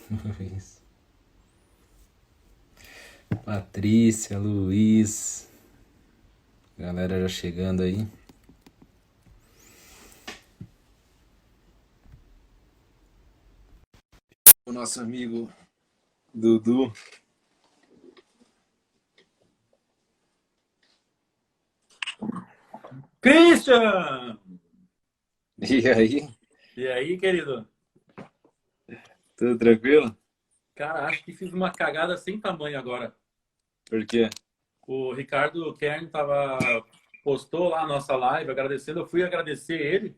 Luiz. Patrícia, Luiz. Galera já chegando aí. O nosso amigo Dudu. Christian! E aí? E aí, querido? Tudo tranquilo? Cara, acho que fiz uma cagada sem tamanho agora. Por quê? O Ricardo Kern postou lá a nossa live agradecendo. Eu fui agradecer ele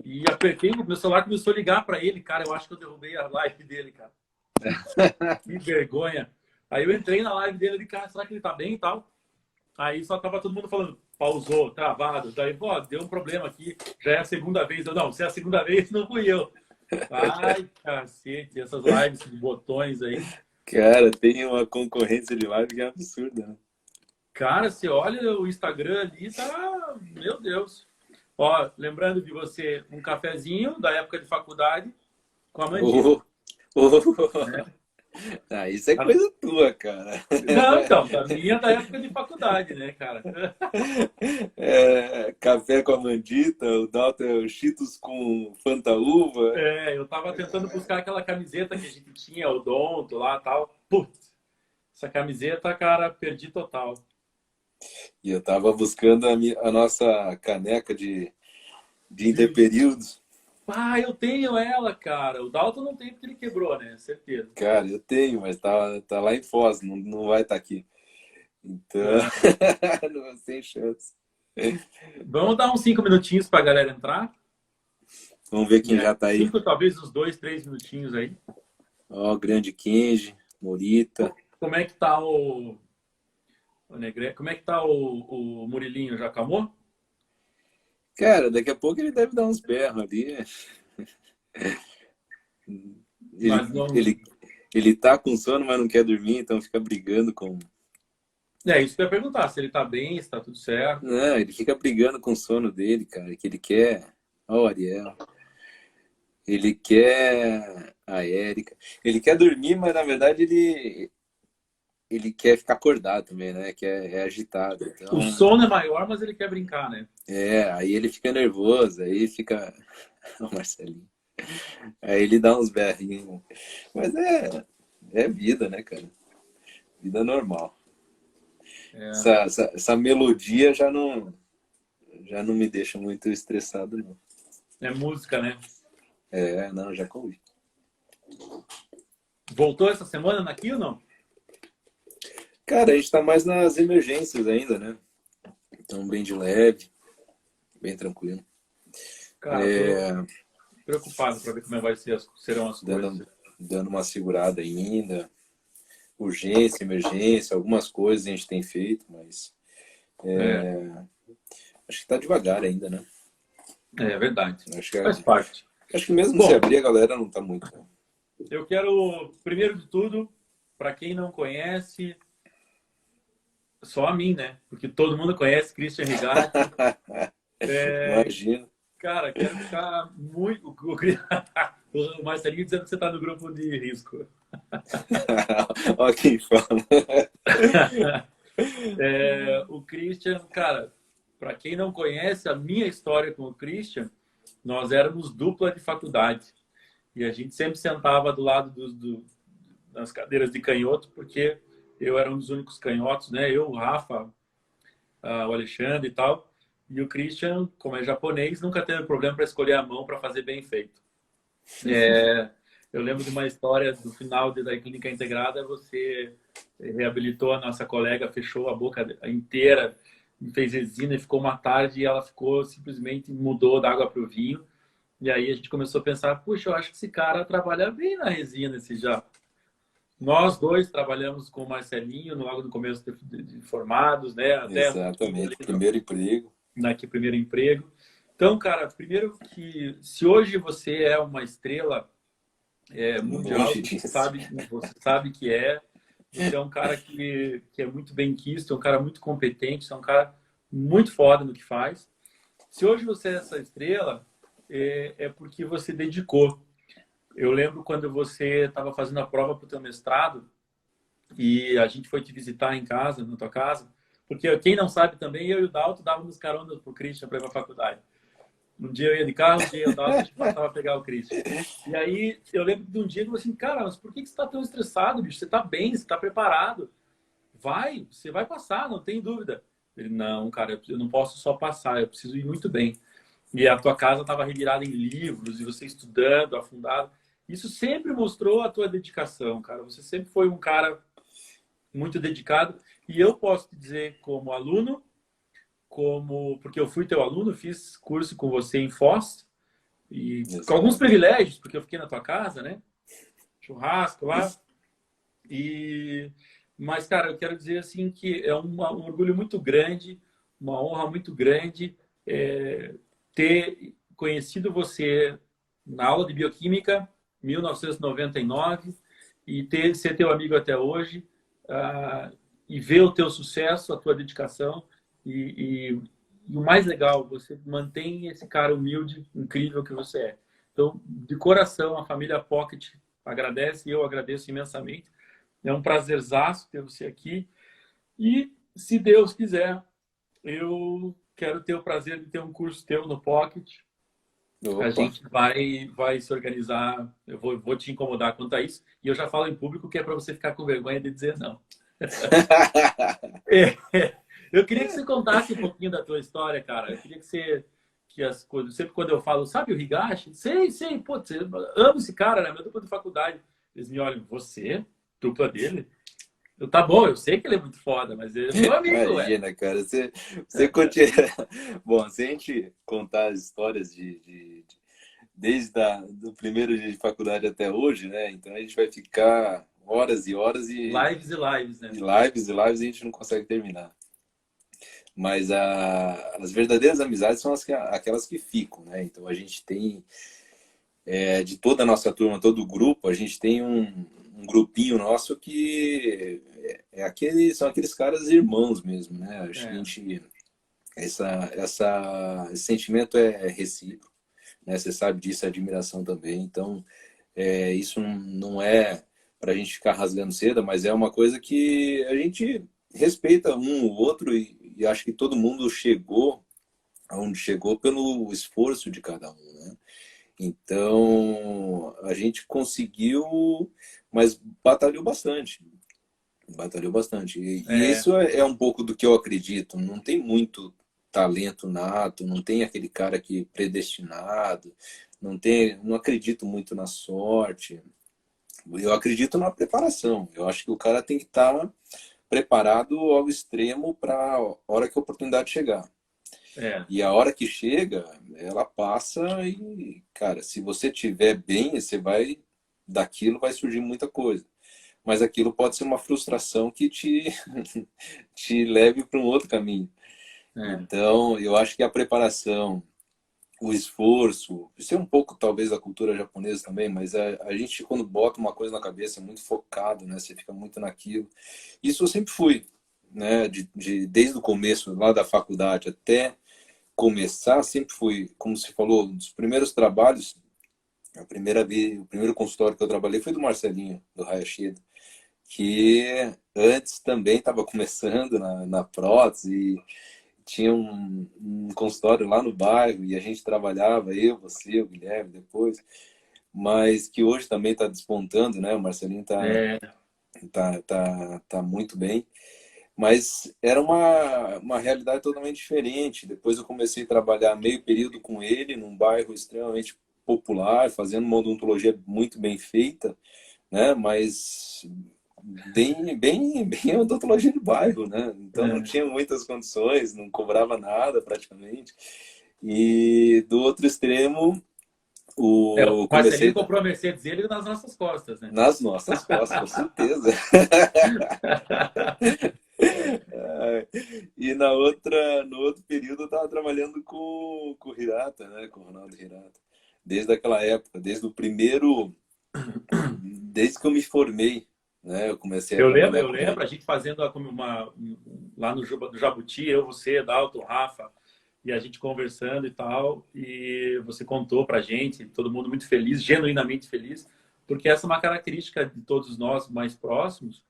e apertei, meu celular começou a ligar para ele. Cara, eu acho que eu derrubei a live dele, cara. Que vergonha. Aí eu entrei na live dele e cara, será que ele tá bem e tal? Aí só tava todo mundo falando, pausou, travado. Daí, pô, deu um problema aqui. Já é a segunda vez. Eu, não, se é a segunda vez, não fui eu. Ai, cacete, essas lives de botões aí. Cara, tem uma concorrência de live que é absurda, né? Cara, você olha o Instagram ali, tá... Meu Deus. Ó, lembrando de você, um cafezinho da época de faculdade com a Mandita. Oh, oh. Né? Ah, isso é coisa tua, cara. Não, então, da minha da época de faculdade, né, cara? É, café com a mandita, o Dalton é o Cheetos com Fanta Uva. É, eu tava tentando buscar aquela camiseta que a gente tinha, o Donto lá e tal. Putz, essa camiseta, cara, perdi total. E eu tava buscando a nossa caneca de Isso. interperíodos. Ah, eu tenho ela, cara. O Dalton não tem porque ele quebrou, né? Certeza. Cara, eu tenho, mas tá lá em Foz, não vai estar aqui. Então, Ah, não, sem chance. vamos dar uns 5 minutinhos pra galera entrar. Vamos ver quem É, já tá aí. 5, talvez uns 2, 3 minutinhos aí. Ó, Grande Kenji, Morita. Como é que tá o Negre? Como é que tá o Murilinho? Já acalmou? Cara, daqui a pouco ele deve dar uns berros ali. Ele, Mas não. ele, ele tá com sono, mas não quer dormir, então fica brigando com. É isso que eu ia perguntar, se ele tá bem, se tá tudo certo. Não, ele fica brigando com o sono dele, cara, que ele quer. Ó, o Ariel. Ele quer a Érica. Ele quer dormir, mas na verdade ele quer ficar acordado também, né? Que é agitado. O Então, sono é maior, mas ele quer brincar, né? aí ele fica nervoso, aí fica. O Marcelinho. Aí ele dá uns berrinhos. Mas é vida, né, cara? Vida normal. É, Essa melodia já não me deixa muito estressado, não. é música, né? Não, já convi. Voltou essa semana naqui ou não? Cara, a gente tá mais nas emergências ainda, né? Então, bem de leve, bem tranquilo. Cara, eu tô preocupado para ver como serão as coisas. Dando, dando uma segurada ainda. Urgência, emergência, algumas coisas a gente tem feito, mas É, acho que tá devagar ainda, né? é verdade. Acho que, Faz parte. acho que mesmo se Bom, abrir, a galera não tá muito. eu quero, primeiro de tudo, para quem não conhece, só a mim, né? Porque todo mundo conhece Christian Rigatti. Imagina. Cara, quero ficar muito. O Marcelinho dizendo que você está no grupo de risco. Olha quem fala. O Christian, cara, para quem não conhece a minha história com o Christian, nós éramos dupla de faculdade. E a gente sempre sentava do lado das cadeiras de canhoto, porque eu era um dos únicos canhotos, né? Eu, o Rafa, o Alexandre e tal. E o Christian, como é japonês, nunca teve problema para escolher a mão para fazer bem feito. Eu lembro de uma história do final da clínica integrada, você reabilitou a nossa colega, fechou a boca inteira, fez resina e ficou uma tarde e ela ficou simplesmente mudou da água para o vinho. E aí a gente começou a pensar, puxa, eu acho que esse cara trabalha bem na resina, esse já. Nós dois trabalhamos com o Marcelinho logo no começo de formados, né? Até Exatamente. Primeiro emprego. naquele primeiro emprego. Então, cara, primeiro que se hoje você é uma estrela mundial, Longe disso. você sabe que é. Você é um cara que é muito bem quisto, é um cara muito competente, é um cara muito foda no que faz. Se hoje você é essa estrela, é porque você dedicou. Eu lembro quando você estava fazendo a prova para o teu mestrado e a gente foi te visitar em casa, na tua casa, porque quem não sabe também, eu e o Dalton dávamos carona pro Christian para ir para a faculdade. Um dia eu ia de carro, um dia eu dava, a gente passava a pegar o Christian. E aí eu lembro de um dia que eu falei assim, cara, mas por que você está tão estressado, bicho? Você está bem, você está preparado. Vai, você vai passar, não tem dúvida. Ele, não, cara, eu não posso só passar, eu preciso ir muito bem. E a tua casa estava revirada em livros, e você estudando, afundado. Isso sempre mostrou a tua dedicação, cara. Você sempre foi um cara muito dedicado. E eu posso te dizer, como aluno, porque eu fui teu aluno, fiz curso com você em Foz, e com alguns Exato. privilégios, porque eu fiquei na tua casa, né? Churrasco lá. E mas, cara, eu quero dizer assim que é um orgulho muito grande, uma honra muito grande ter conhecido você na aula de bioquímica, 1999, e ser teu amigo até hoje, e ver o teu sucesso, a tua dedicação e o mais legal, você mantém esse cara humilde, incrível que você é. Então, de coração, a família Pocket agradece e eu agradeço imensamente. É um prazerzaço ter você aqui. E, se Deus quiser, eu quero ter o prazer de ter um curso teu no Pocket. A Opa. gente vai se organizar. Eu vou te incomodar quanto a isso. E eu já falo em público que é para você ficar com vergonha de dizer não. É, eu queria que você contasse um pouquinho da tua história, cara. Eu queria que as coisas. Sempre quando eu falo, sabe o Higashi? Sei, pô, amo esse cara, né? Meu dupla de faculdade. Eles me olham, você? Dupla dele? Tá bom, eu sei que ele é muito foda, mas ele é meu amigo, ué. Imagina, cara, você continua. Bom, se a gente contar as histórias desde do primeiro dia de faculdade até hoje, né? Então a gente vai ficar horas e horas Lives e lives, e né? lives e lives e a gente não consegue terminar. Mas as verdadeiras amizades são aquelas que ficam, né? Então a gente tem, de toda a nossa turma, todo o grupo, a gente tem um grupinho nosso que são aqueles caras irmãos mesmo, né? Acho que a É, gente, esse sentimento é recíproco, né? Você sabe disso, é admiração também. Então, isso não é para a gente ficar rasgando seda, mas é uma coisa que a gente respeita um o outro e acho que todo mundo chegou aonde chegou pelo esforço de cada um, né? Então, a gente conseguiu, mas batalhou bastante. Batalhou bastante. E é, isso é um pouco do que eu acredito. Não tem muito talento nato, não tem aquele cara que predestinado, não acredito muito na sorte. Eu acredito na preparação. Eu acho que o cara tem que estar preparado ao extremo para a hora que a oportunidade chegar. é, E a hora que chega, ela passa e, cara, se você tiver bem, daquilo vai surgir muita coisa. Mas aquilo pode ser uma frustração que te leve para um outro caminho. é, Então, eu acho que a preparação, o esforço, isso é um pouco talvez da cultura japonesa também, mas a gente quando bota uma coisa na cabeça é muito focado, né? Você fica muito naquilo. Isso eu sempre fui, né? Desde o começo lá da faculdade até começar, sempre fui, como se falou, um dos primeiros trabalhos, a primeira vez, o primeiro consultório que eu trabalhei foi do Marcelinho, do Hayashida, que antes também estava começando na prótese, tinha um consultório lá no bairro e a gente trabalhava, eu, você, o Guilherme depois, mas que hoje também está despontando, né? O Marcelinho é, tá muito bem. Mas era uma realidade totalmente diferente. Depois eu comecei a trabalhar meio período com ele, num bairro extremamente popular, fazendo uma odontologia muito bem feita, né? Mas bem odontologia de bairro, né? Então não é. tinha muitas condições, não cobrava nada praticamente. E do outro extremo, O comecei Marcelinho comprou a Mercedes dele nas nossas costas, né? nas nossas costas, com certeza. E no outro período eu estava trabalhando com o Hirata, né? Com o Ronaldo Hirata. Desde aquela época, desde que eu me formei, né? Eu comecei a trabalhar Eu com lembro ele. a gente fazendo lá no Jabuti, eu, você, Dalton, Rafa. e a gente conversando e tal, e você contou pra gente, todo mundo muito feliz, genuinamente feliz, porque essa é uma característica de todos nós mais próximos,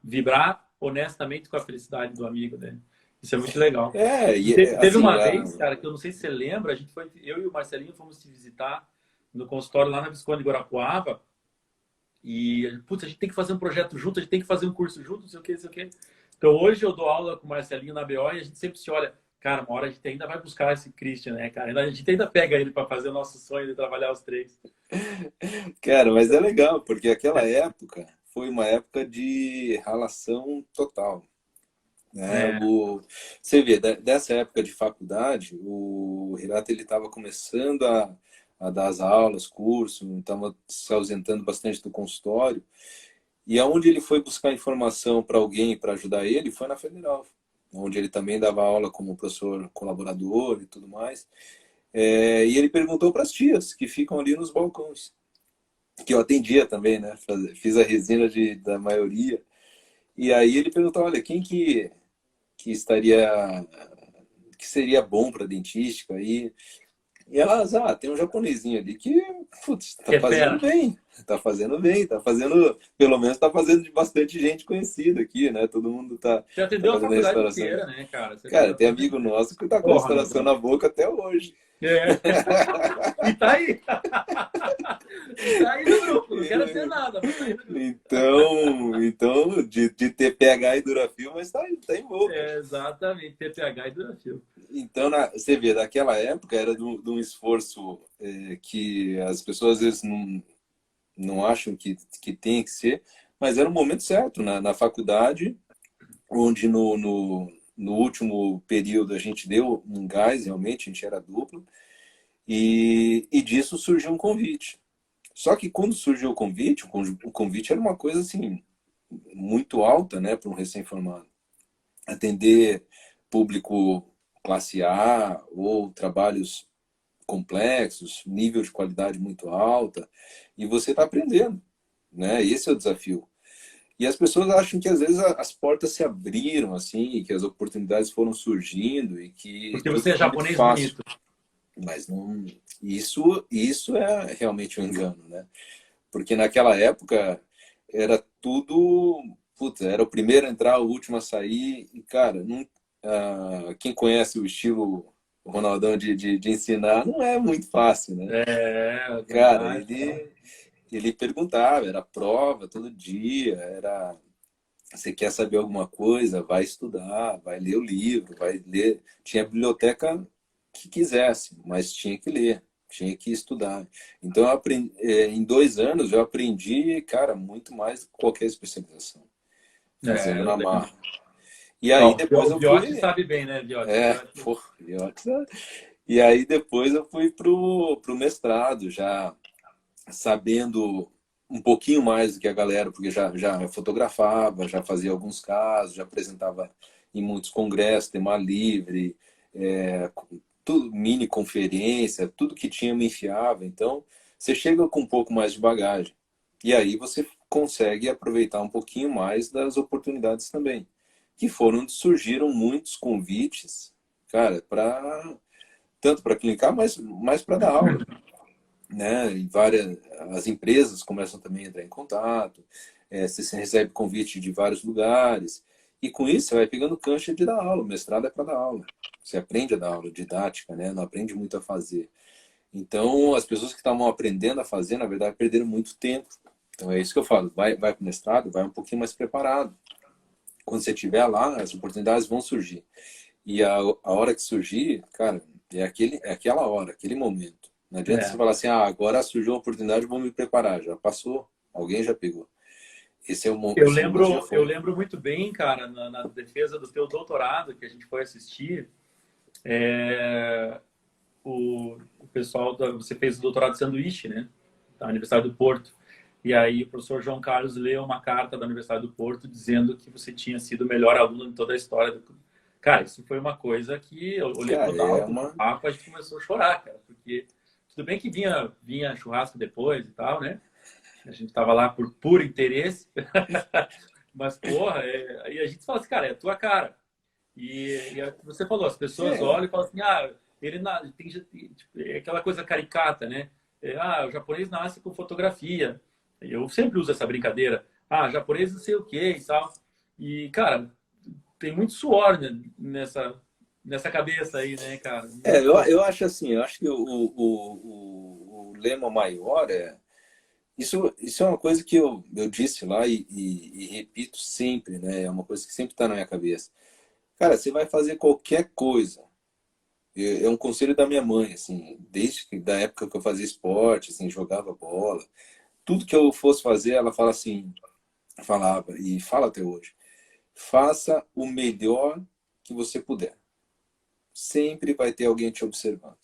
vibrar honestamente com a felicidade do amigo, né? Isso é muito legal. E teve assim, uma vez, cara, que eu não sei se você lembra, a gente foi, eu e o Marcelinho fomos te visitar no consultório lá na Visconde de Guarapuava, e, putz, a gente tem que fazer um projeto junto, a gente tem que fazer um curso junto, não sei o que, não sei o que. Então, hoje eu dou aula com o Marcelinho na BO e a gente sempre se olha, cara, uma hora a gente ainda vai buscar esse Christian, né, cara? A gente ainda pega ele para fazer o nosso sonho de trabalhar os três. cara, mas é legal, porque aquela época foi uma época de relação total, né? É, Você vê, dessa época de faculdade, o Renato ele estava começando a dar as aulas, curso, estava se ausentando bastante do consultório, e aonde ele foi buscar informação para alguém para ajudar ele foi na Federal, onde ele também dava aula como professor colaborador e tudo mais. E ele perguntou para as tias que ficam ali nos balcões, que eu atendia também, né? Fiz a resina da maioria. E aí ele perguntou, olha, quem que estaria, que seria bom para dentística aí? E elas, tem um japonesinho ali que, putz, tá que é fazendo fera. bem, tá fazendo, pelo menos tá fazendo de bastante gente conhecida aqui, né? Todo mundo Você tá atendeu a fazendo faculdade restauração. inteira, né, cara? Você Cara, atendeu a tem faculdade amigo inteira. nosso que tá com Porra, meu restauração na brother. boca até hoje. É. E tá aí. E tá aí no grupo. Não quero dizer nada, mas tá aí no grupo. Então de ter PH e Durafil, mas tá em boca. É, exatamente. TPH e Durafil. Então, você vê, naquela época era de um esforço que as pessoas às vezes não acham que tem que ser, mas era o momento certo, na faculdade, onde no último período a gente deu um gás, realmente, a gente era duplo, e disso surgiu um convite. Só que quando surgiu o convite era uma coisa assim, muito alta, né, para um recém-formado. Atender público classe A ou trabalhos complexos, nível de qualidade muito alta, e você está aprendendo, né? Esse é o desafio. E as pessoas acham que às vezes as portas se abriram assim, que as oportunidades foram surgindo e que Porque tudo você é ficou muito japonês fácil. bonito. Mas não, isso é realmente um engano, né? Porque naquela época era tudo, puta, era o primeiro a entrar, o último a sair, e cara, não, quem conhece o estilo Ronaldão de ensinar, não é muito fácil, né? É, Cara, verdade, cara. ele perguntava, era prova todo dia, era você quer saber alguma coisa, vai estudar, vai ler o livro, vai ler. Tinha a biblioteca que quisesse, mas tinha que ler, tinha que estudar. Então, eu aprendi, em 2 anos, eu aprendi, cara, muito mais do que qualquer especialização, É, fazendo eu na lembro. marra. E aí depois O eu Viotti fui. sabe bem, né, Viotti? O Viotti. Pô, e aí depois eu fui pro mestrado, já sabendo um pouquinho mais do que a galera, porque já fotografava, já fazia alguns casos, já apresentava em muitos congressos, tema livre, é, tudo, mini conferência, tudo que tinha me enfiava. Então, você chega com um pouco mais de bagagem. E aí você consegue aproveitar um pouquinho mais das oportunidades também. Que foram onde surgiram muitos convites, cara, tanto para clicar, mas mais para dar aula, né? E as empresas começam também a entrar em contato, você recebe convite de vários lugares, e com isso você vai pegando cancha de dar aula. O mestrado é para dar aula. Você aprende a dar aula, didática, né? Não aprende muito a fazer. Então, as pessoas que estavam aprendendo a fazer, na verdade, perderam muito tempo. Então, é isso que eu falo. Vai para o mestrado, vai um pouquinho mais preparado. Quando você estiver lá, as oportunidades vão surgir. E a hora que surgir, cara, é aquela hora, aquele momento. Não adianta você É. falar assim, agora surgiu uma oportunidade, vou me preparar. Já passou, alguém já pegou. Esse momento já Eu foi. lembro muito bem, cara, na defesa do teu doutorado que a gente foi assistir, o pessoal você fez o doutorado de sanduíche, né? Da Universidade do Porto. E aí o professor João Carlos leu uma carta da Universidade do Porto dizendo que você tinha sido o melhor aluno em toda a história do. Cara, isso foi uma coisa que eu olhei Cara, pro Dalton, pro Rafa, a gente começou a chorar, cara, porque tudo bem que vinha churrasco depois e tal, né? A gente tava lá por puro interesse, mas porra, aí a gente fala assim, cara, é a tua cara. Você falou, as pessoas É, olham e falam assim, ah, tem tipo, é aquela coisa caricata, né? O japonês nasce com fotografia. Eu sempre uso essa brincadeira. Ah, japonês não sei o quê e tal. E, cara, tem muito suor, né, nessa cabeça aí, né, cara? eu acho assim, eu acho que o lema maior é. Isso é uma coisa que eu disse lá e repito sempre, né? É uma coisa que sempre está na minha cabeça. Cara, você vai fazer qualquer coisa. É um conselho da minha mãe, assim, da época que eu fazia esporte, assim, jogava bola. Tudo que eu fosse fazer, ela fala assim, falava e fala até hoje. Faça o melhor que você puder. Sempre vai ter alguém te observando.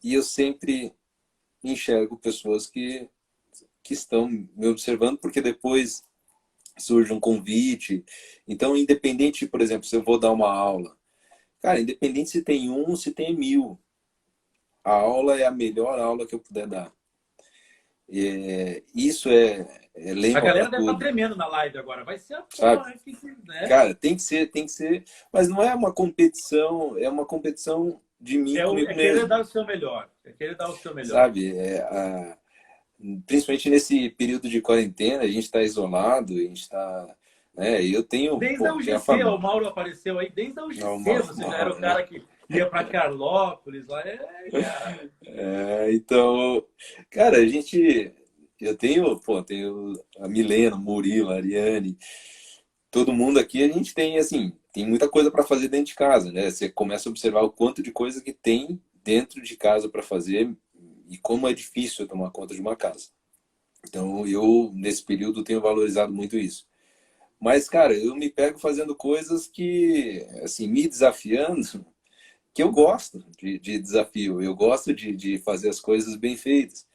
E eu sempre enxergo pessoas que estão me observando, porque depois surge um convite. Então, independente, por exemplo, se eu vou dar uma aula, cara, independente se tem um, se tem 1000, a aula é a melhor aula que eu puder dar. Isso é A lema para galera deve estar tudo, tremendo na live agora. Vai ser a sabe? porra, né? Cara, tem que ser, mas não é uma competição, é uma competição de mim comigo É querer mesmo, dar o seu melhor. É querer dar o seu melhor. sabe? Principalmente nesse período de quarentena, a gente está isolado, a gente está, né? Eu tenho, Desde a pô, tenho a UGC, família, o Mauro apareceu aí. Desde a não, UGC, você já era o né? cara que ia para Carlópolis. Lá. Cara. Então, cara, eu tenho, pô, tenho a Milena, o Murilo, a Ariane, todo mundo aqui, a gente tem, assim, tem muita coisa para fazer dentro de casa, né? Você começa a observar o quanto de coisa que tem dentro de casa para fazer e como é difícil tomar conta de uma casa. Então, eu, nesse período, tenho valorizado muito isso. Mas, cara, eu me pego fazendo coisas que, assim, me desafiando, que eu gosto de desafio. Eu gosto de fazer as coisas bem feitas.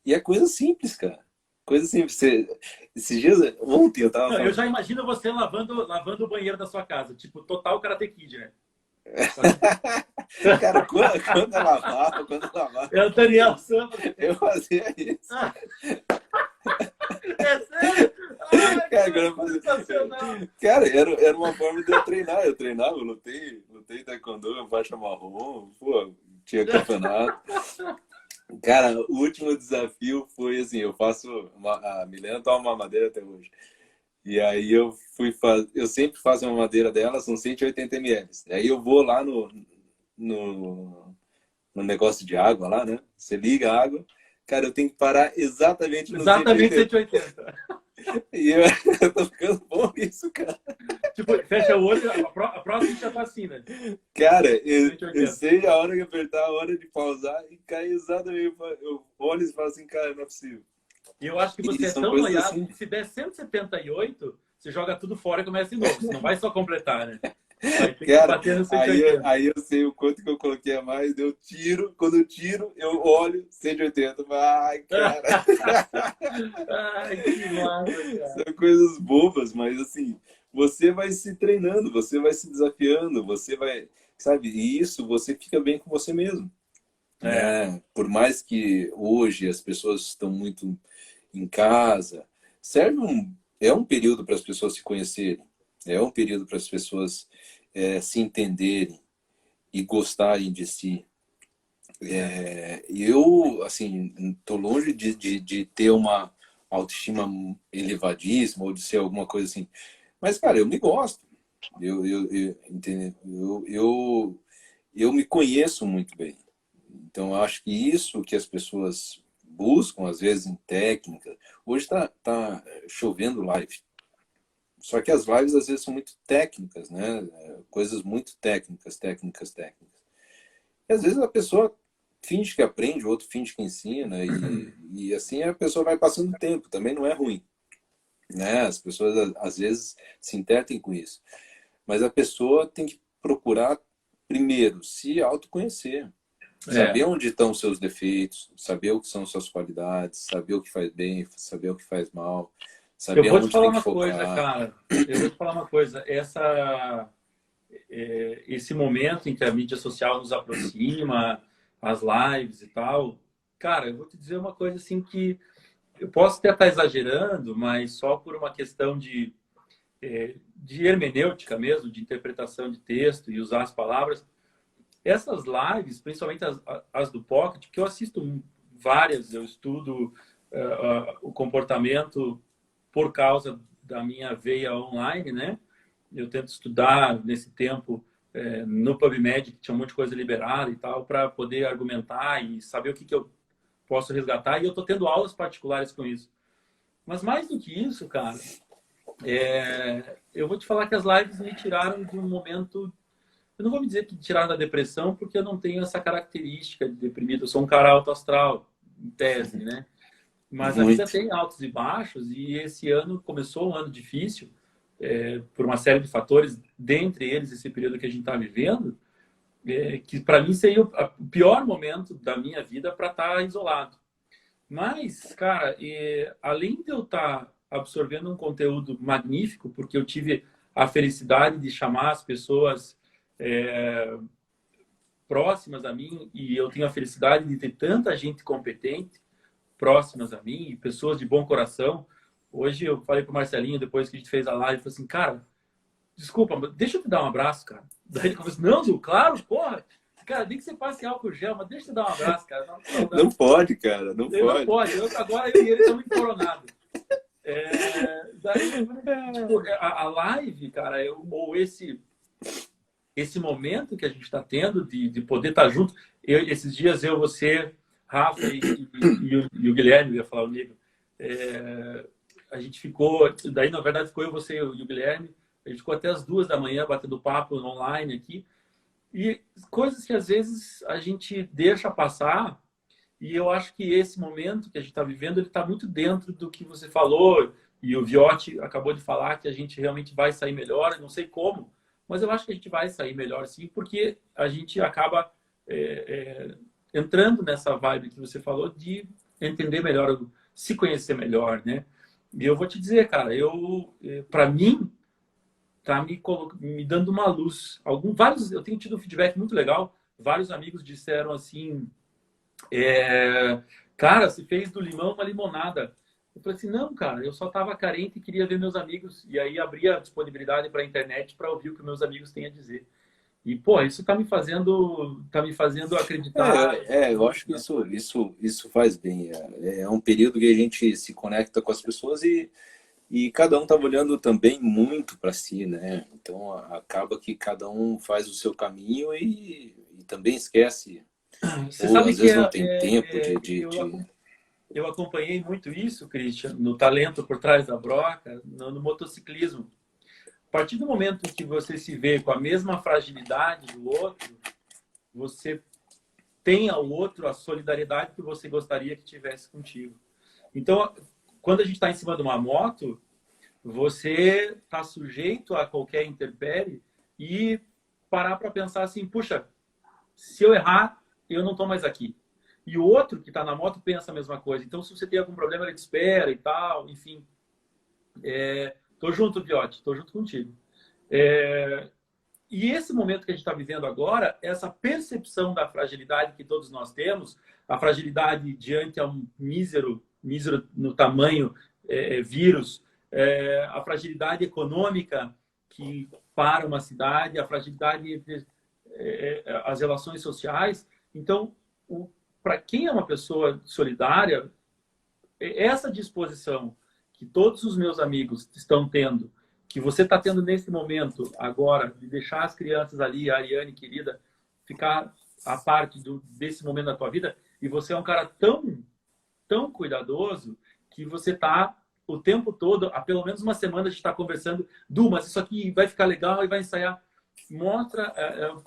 E é coisa simples, cara. Coisa simples. Esses dias, ontem eu tava Não, eu falando. já imagino você lavando o banheiro da sua casa. Tipo, total Karate Kid, né? Com as- Cara, quando eu lavava, É o Daniel Santos. eu fazia isso. Ah, é sério? Ai, Cara, cara, que fazia... sensacional. Cara, era uma forma de eu treinar. Eu treinava, eu lutei taekwondo, faixa marrom, pô, tinha campeonato. Cara, o último desafio foi assim, a Milena toma uma madeira até hoje. E aí eu sempre faço uma madeira dela, são 180 ml. Aí eu vou lá no, no negócio de água lá, né? Você liga a água, cara, eu tenho que parar exatamente no Exatamente 180. 180. E eu, eu tô ficando bom nisso, cara. Tipo, fecha o olho, a próxima já tá assim, né? Cara, eu 180. sei a hora que apertar, a hora de pausar e cai exatamente. Eu olho e falo assim, cara, não é possível. E eu acho que E você é são tão coisas noiado assim. que se der 178, você joga tudo fora e começa de novo. Você não vai só completar, né? Vai ter que Cara, bater no aí, 180. aí eu sei o quanto que eu coloquei a mais, eu tiro, quando eu tiro, eu olho 180. Ai, cara. Ai, que massa, cara. São coisas bobas, mas assim, você vai se treinando, você vai se desafiando, você vai, sabe? E isso você fica bem com você mesmo, É, né? Por mais que hoje as pessoas estão muito em casa, é um período para as pessoas se conhecerem, é um período para as pessoas se entenderem e gostarem de si. é. Eu, assim, tô longe de ter uma autoestima elevadíssima ou de ser alguma coisa assim. Mas, cara, eu me gosto. Entendeu? Eu me conheço muito bem. Então, eu acho que isso que as pessoas buscam, às vezes, em técnica. Hoje tá chovendo live. Só que as lives, às vezes, são muito técnicas, né? Coisas muito técnicas. E às vezes a pessoa finge que aprende, o outro finge que ensina, e assim a pessoa vai passando o tempo, também não é ruim, né? As pessoas às vezes se intertem com isso. Mas a pessoa tem que procurar, primeiro, se autoconhecer, É. saber onde estão os seus defeitos, saber o que são suas qualidades, saber o que faz bem, saber o que faz mal, Eu saber vou te aonde falar tem que uma coisa, focar. cara. Eu vou te falar uma coisa. Esse momento em que a mídia social nos aproxima, as lives e tal, cara, eu vou te dizer uma coisa assim que eu posso até estar exagerando, mas só por uma questão de hermenêutica mesmo, de interpretação de texto e usar as palavras. Essas lives, principalmente as do Pocket, que eu assisto várias, eu estudo o comportamento por causa da minha veia online, né? Eu tento estudar nesse tempo no PubMed, que tinha um monte de coisa liberada e tal, para poder argumentar e saber o que eu posso resgatar. E eu estou tendo aulas particulares com isso. Mas mais do que isso, cara, eu vou te falar que as lives me tiraram de um momento. Eu não vou me dizer que tiraram da depressão, porque eu não tenho essa característica de deprimido. Eu sou um cara alto astral, em tese, né? Mas a vida Muito. tem altos e baixos, e esse ano começou um ano difícil, por uma série de fatores, dentre eles esse período que a gente está vivendo, que para mim seria o pior momento da minha vida para estar isolado. Mas, cara, além de eu estar absorvendo um conteúdo magnífico, porque eu tive a felicidade de chamar as pessoas próximas a mim, e eu tenho a felicidade de ter tanta gente competente próximas a mim, pessoas de bom coração. Hoje eu falei pro Marcelinho, depois que a gente fez a live, falei assim, cara, desculpa, mas deixa eu te dar um abraço, cara. Daí ele começou, não, Zil, claro, porra. Cara, nem que você passe álcool gel, mas deixa eu te dar um abraço, cara. Não pode, cara, não Ele não pode. pode. Agora eu e ele estamos encoronados. Daí, tipo, a live, cara, ou esse momento que a gente está tendo de poder estar junto. Esses dias você, Rafa e o Guilherme, eu ia falar o Nico, a gente ficou, daí na verdade ficou eu, você e o Guilherme, a gente ficou até as 2 da manhã batendo papo online aqui, e coisas que às vezes a gente deixa passar, e eu acho que esse momento que a gente está vivendo, ele está muito dentro do que você falou, e o Viotti acabou de falar que a gente realmente vai sair melhor, não sei como, mas eu acho que a gente vai sair melhor sim, porque a gente acaba entrando nessa vibe que você falou de entender melhor, se conhecer melhor, né? E eu vou te dizer, cara, para mim, tá me dando uma luz. Eu tenho tido um feedback muito legal. Vários amigos disseram assim, cara, se fez do limão uma limonada. Eu falei assim, não, cara, eu só estava carente e queria ver meus amigos. E aí abri a disponibilidade para a internet para ouvir o que meus amigos têm a dizer. E, pô, isso tá me fazendo acreditar. Eu acho que isso faz bem. É um período que a gente se conecta com as pessoas e cada um estava olhando também muito para si, né? Então acaba que cada um faz o seu caminho e também esquece, Você ou sabe às que vezes não tem tempo eu acompanhei muito isso, Christian, no talento por trás da broca, no motociclismo. A partir do momento que você se vê com a mesma fragilidade do outro, você tem ao outro a solidariedade que você gostaria que tivesse contigo. Então, quando a gente está em cima de uma moto, você está sujeito a qualquer intempérie e parar para pensar assim, puxa, se eu errar, eu não estou mais aqui. E o outro que está na moto pensa a mesma coisa. Então, se você tem algum problema, ele te espera e tal, enfim. Tô junto, Viotti, tô junto contigo. E esse momento que a gente está vivendo agora, essa percepção da fragilidade que todos nós temos, a fragilidade diante a um mísero no tamanho vírus, a fragilidade econômica que para uma cidade, a fragilidade entre as relações sociais. Então, para quem é uma pessoa solidária, essa disposição que todos os meus amigos estão tendo, que você está tendo nesse momento agora, de deixar as crianças ali, a Ariane, querida, ficar a parte desse momento da tua vida, e você é um cara tão, tão cuidadoso que você está o tempo todo, há pelo menos uma semana a gente está conversando, mas isso aqui vai ficar legal e vai ensaiar. Mostra,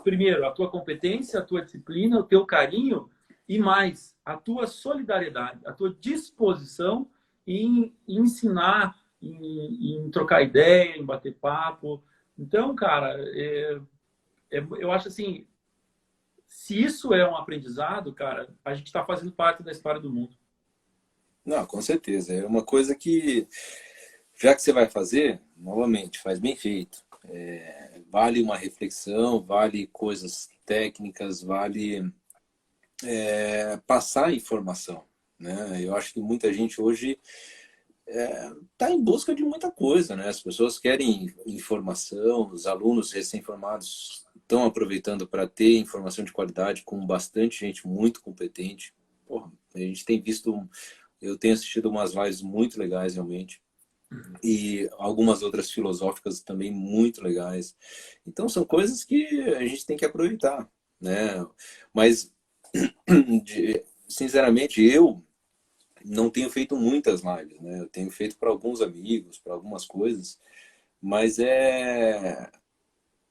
primeiro, a tua competência, a tua disciplina, o teu carinho e mais, a tua solidariedade, a tua disposição em ensinar, em trocar ideia, em bater papo. Então, cara, eu acho assim, se isso é um aprendizado, cara, a gente está fazendo parte da história do mundo. Não, com certeza. É uma coisa que, já que você vai fazer, novamente, faz bem feito. Vale uma reflexão, vale coisas técnicas, vale passar informação, né? Eu acho que muita gente hoje está em busca de muita coisa, né? As pessoas querem informação, os alunos recém-formados estão aproveitando para ter informação de qualidade com bastante gente muito competente. Porra, a gente tem visto, eu tenho assistido umas lives muito legais realmente e algumas outras filosóficas também muito legais. Então são coisas que a gente tem que aproveitar, né? Mas sinceramente eu não tenho feito muitas lives, né? Eu tenho feito para alguns amigos, para algumas coisas, mas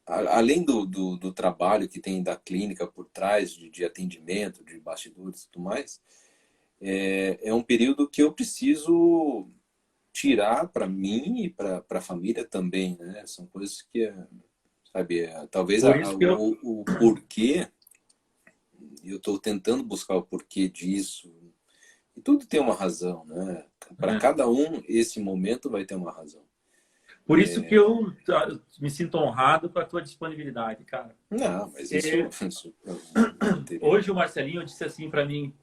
além do trabalho que tem da clínica por trás, de atendimento, de bastidores e tudo mais, é um período que eu preciso tirar para mim e para a família também, né? São coisas que, sabe, talvez Por isso que eu, o porquê, eu estou tentando buscar o porquê disso, e tudo tem uma razão, né? Para é, cada um, esse momento vai ter uma razão. por isso que eu me sinto honrado com a tua disponibilidade, cara. Não, mas isso, É, isso não teria. hoje o Marcelinho disse assim para mim,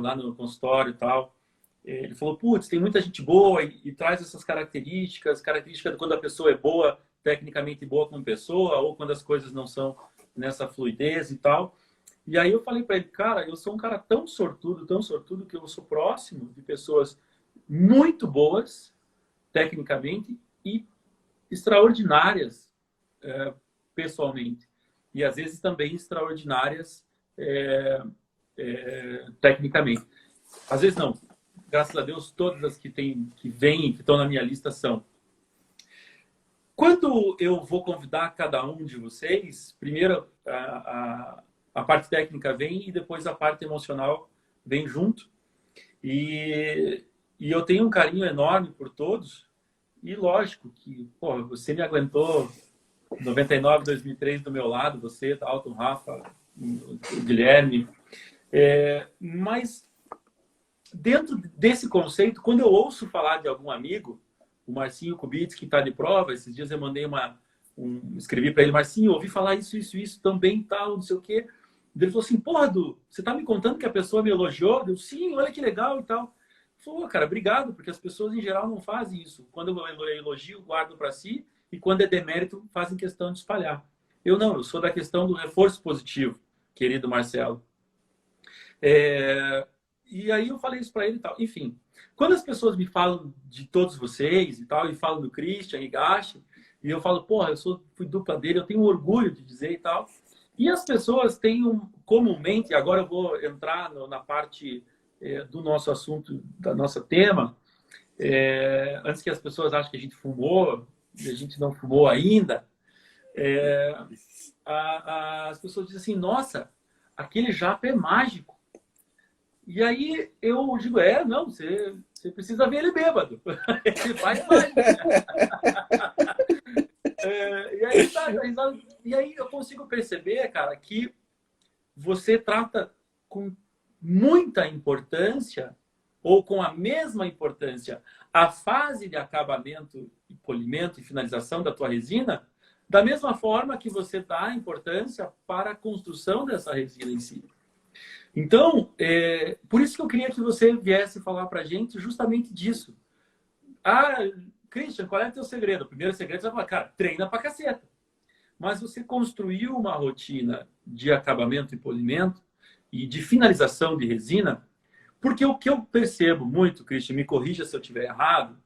lá no consultório e tal, ele falou, putz, tem muita gente boa e traz essas características de quando a pessoa é boa, tecnicamente boa como pessoa, ou quando as coisas não são nessa fluidez e tal. E aí eu falei para ele, cara, eu sou um cara tão sortudo, que eu sou próximo de pessoas muito boas, tecnicamente, e extraordinárias, pessoalmente. E às vezes também extraordinárias, tecnicamente. Às vezes não. Graças a Deus, todas as que vêm, que estão na minha lista são. Quando eu vou convidar cada um de vocês, primeiro a parte técnica vem e depois a parte emocional vem junto. E eu tenho um carinho enorme por todos. E lógico que, pô, você me aguentou 99, 2003 do meu lado, você, Dalton, Rafa, o Guilherme. Mas dentro desse conceito, quando eu ouço falar de algum amigo, o Marcinho Kubitz, que está de prova, esses dias eu mandei escrevi para ele, Marcinho, ouvi falar isso, também tal, não sei o quê. Ele falou assim, porra, Du, você tá me contando que a pessoa me elogiou? Eu, sim, olha que legal e tal. Falou, cara, obrigado, porque as pessoas em geral não fazem isso. Quando eu elogio, guardam para si, e quando é demérito, fazem questão de espalhar. Eu não, eu sou da questão do reforço positivo, querido Marcelo. E aí eu falei isso para ele e tal. Enfim, quando as pessoas me falam de todos vocês e tal, e falam do Christian Higashi, e eu falo, porra, fui dupla dele, eu tenho orgulho de dizer e tal. E as pessoas têm comumente, agora eu vou entrar na parte do nosso assunto, da nossa tema, antes que as pessoas achem que a gente fumou, e a gente não fumou ainda, as pessoas dizem assim, nossa, aquele japa é mágico. E aí eu digo, não, você precisa ver ele bêbado. Ele faz mágica. E aí e aí eu consigo perceber, cara, que você trata com muita importância, ou com a mesma importância, a fase de acabamento, e polimento e finalização da tua resina, da mesma forma que você dá importância para a construção dessa resina em si. Então, por isso que eu queria que você viesse falar para a gente justamente disso. Ah, Christian, qual é o teu segredo? O primeiro segredo, você vai falar, cara, treina pra caceta. Mas você construiu uma rotina de acabamento e polimento e de finalização de resina, porque o que eu percebo muito, Christian, me corrija se eu estiver errado,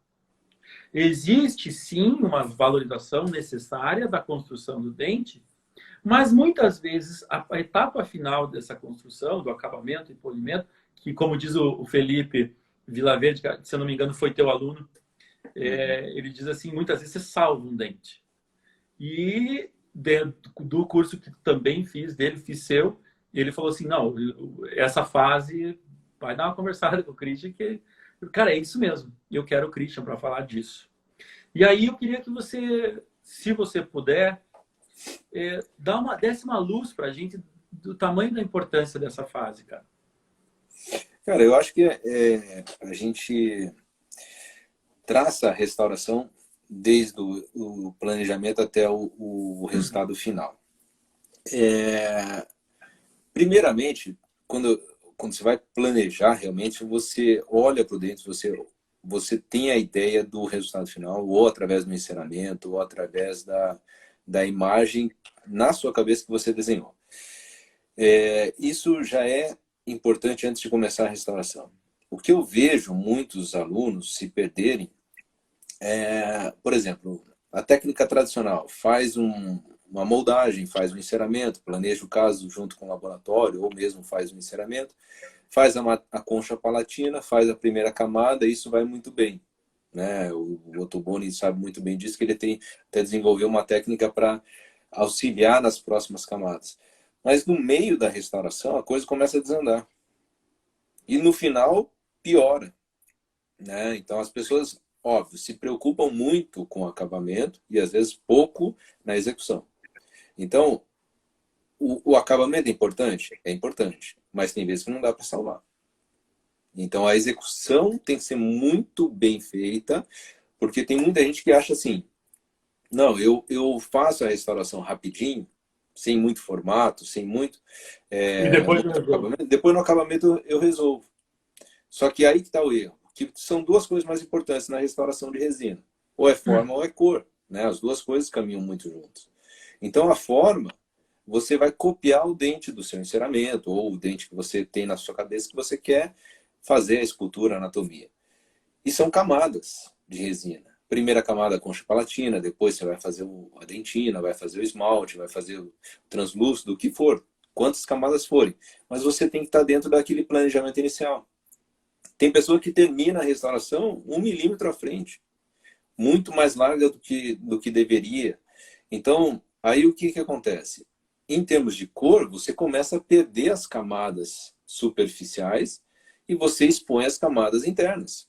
existe sim uma valorização necessária da construção do dente, mas muitas vezes a etapa final dessa construção, do acabamento e polimento, que como diz o Felipe Vilaverde, que, se eu não me engano foi teu aluno, ele diz assim, muitas vezes você salva um dente. E do curso que também fiz, fiz seu, ele falou assim, não, essa fase, vai dar uma conversada com o Christian, que, cara, é isso mesmo, eu quero o Christian para falar disso. E aí eu queria que você, se você puder, desse uma luz para a gente do tamanho da importância dessa fase, cara. Cara, eu acho que a gente traça a restauração desde o planejamento até o resultado final. Primeiramente, quando você vai planejar realmente, você olha para dentro, você você tem a ideia do resultado final, ou através do enceramento, ou através da imagem na sua cabeça que você desenhou. Isso já é importante antes de começar a restauração. O que eu vejo muitos alunos se perderem por exemplo, a técnica tradicional faz uma moldagem, faz um enceramento, planeja o caso junto com o laboratório, ou mesmo faz um enceramento, faz a concha palatina, faz a primeira camada, e isso vai muito bem. Né? O Ottoboni sabe muito bem disso, que ele até desenvolveu uma técnica para auxiliar nas próximas camadas. Mas no meio da restauração, a coisa começa a desandar. E no final, piora. Né? Então as pessoas, óbvio, se preocupam muito com o acabamento e às vezes pouco na execução. Então, o acabamento é importante? É importante, mas tem vezes que não dá para salvar. Então a execução tem que ser muito bem feita, porque tem muita gente que acha assim, não, eu faço a restauração rapidinho, sem muito formato, sem muito, E depois muito acabamento, depois no acabamento eu resolvo. Só que aí que está o erro, que são duas coisas mais importantes na restauração de resina. Ou é forma ou é cor. Né? As duas coisas caminham muito juntas. Então a forma, você vai copiar o dente do seu enceramento, ou o dente que você tem na sua cabeça que você quer fazer a escultura, a anatomia. E são camadas de resina. Primeira camada concha palatina, depois você vai fazer a dentina, vai fazer o esmalte, vai fazer o translúcido, o que for. Quantas camadas forem. Mas você tem que estar dentro daquele planejamento inicial. Tem pessoa que termina a restauração 1 milímetro à frente. Muito mais larga do que deveria. Então, aí o que acontece? Em termos de cor, você começa a perder as camadas superficiais e você expõe as camadas internas,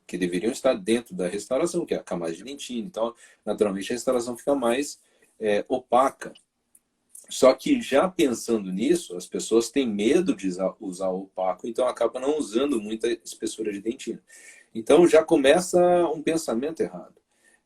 que deveriam estar dentro da restauração, que é a camada de dentina. Então, naturalmente, a restauração fica mais opaca. Só que já pensando nisso, as pessoas têm medo de usar o opaco, então acabam não usando muita espessura de dentina. Então já começa um pensamento errado.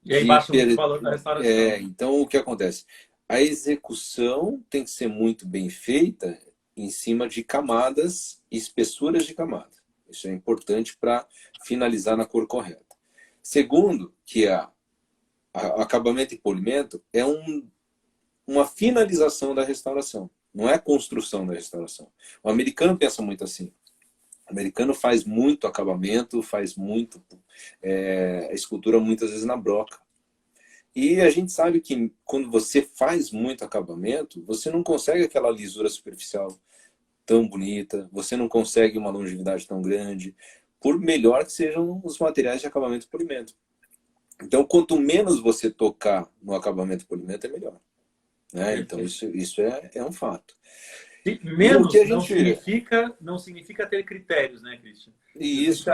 E aí baixa muito o valor da restauração. Então o que acontece? A execução tem que ser muito bem feita em cima de camadas e espessuras de camada. Isso é importante para finalizar na cor correta. Segundo, que acabamento e polimento é uma finalização da restauração. Não é a construção da restauração. O americano pensa muito assim. O americano faz muito acabamento, faz muito escultura muitas vezes na broca. E a gente sabe que quando você faz muito acabamento, você não consegue aquela lisura superficial tão bonita, você não consegue uma longevidade tão grande, por melhor que sejam os materiais de acabamento e polimento. Então, quanto menos você tocar no acabamento e polimento, é melhor. Né? Então, isso é um fato. Menos não significa ter critérios, né, Christian? Isso.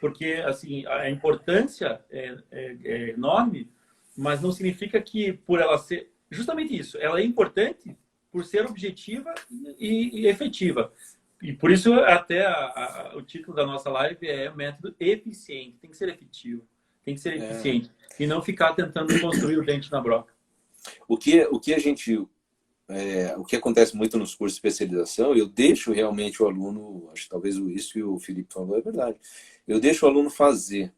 Porque assim, a importância é enorme, mas não significa que por ela ser... Justamente isso, ela é importante por ser objetiva e efetiva. E por isso até o título da nossa live é método eficiente. Tem que ser efetivo, tem que ser eficiente. E não ficar tentando construir o dente na broca. O que acontece muito nos cursos de especialização, eu deixo realmente o aluno, acho que talvez isso que o Felipe falou é verdade, eu deixo o aluno fazer,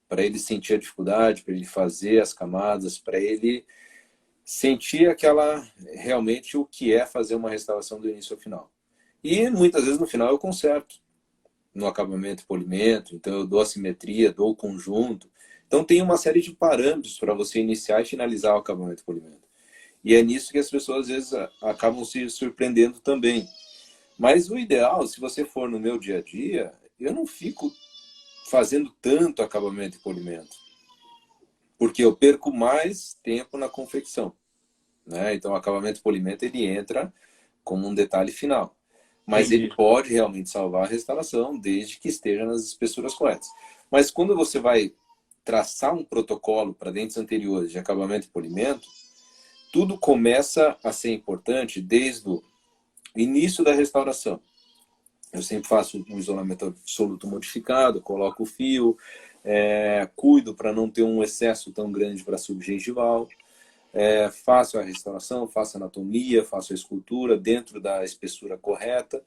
para ele sentir a dificuldade, para ele fazer as camadas, para ele sentir realmente o que é fazer uma restauração do início ao final. E muitas vezes no final eu conserto, no acabamento e polimento, então eu dou a simetria, dou o conjunto. Então tem uma série de parâmetros para você iniciar e finalizar o acabamento e polimento. E é nisso que as pessoas às vezes acabam se surpreendendo também. Mas o ideal, se você for no meu dia a dia, eu não fico fazendo tanto acabamento e polimento. Porque eu perco mais tempo na confecção. Né? Então o acabamento e polimento ele entra como um detalhe final. Mas ele pode realmente salvar a restauração desde que esteja nas espessuras corretas. Mas quando você vai traçar um protocolo para dentes anteriores de acabamento e polimento, tudo começa a ser importante desde o início da restauração. Eu sempre faço um isolamento absoluto modificado, coloco o fio, cuido para não ter um excesso tão grande para subgengival, faço a restauração, faço a anatomia, faço a escultura dentro da espessura correta.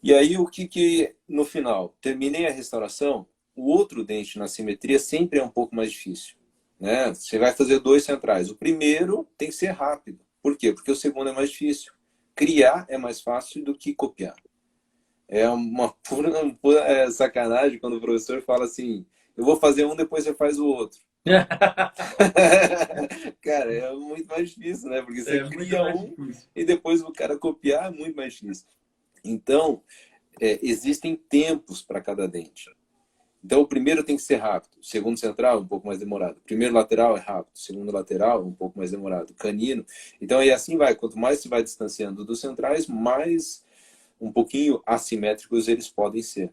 E aí o que no final? Terminei a restauração, o outro dente na simetria sempre é um pouco mais difícil, né? Você vai fazer 2 centrais. O primeiro tem que ser rápido. Por quê? Porque o segundo é mais difícil. Criar é mais fácil do que copiar. É uma pura sacanagem quando o professor fala assim, eu vou fazer um, depois você faz o outro. Cara, é muito mais difícil, né? Porque você É muito cria mais um difícil. e depois o cara copiar é muito mais difícil. Então, existem tempos para cada dente. Então, o primeiro tem que ser rápido. O segundo central, um pouco mais demorado. O primeiro lateral é rápido. O segundo lateral, um pouco mais demorado. Canino. Então, e assim vai. Quanto mais se vai distanciando dos centrais, mais um pouquinho assimétricos eles podem ser.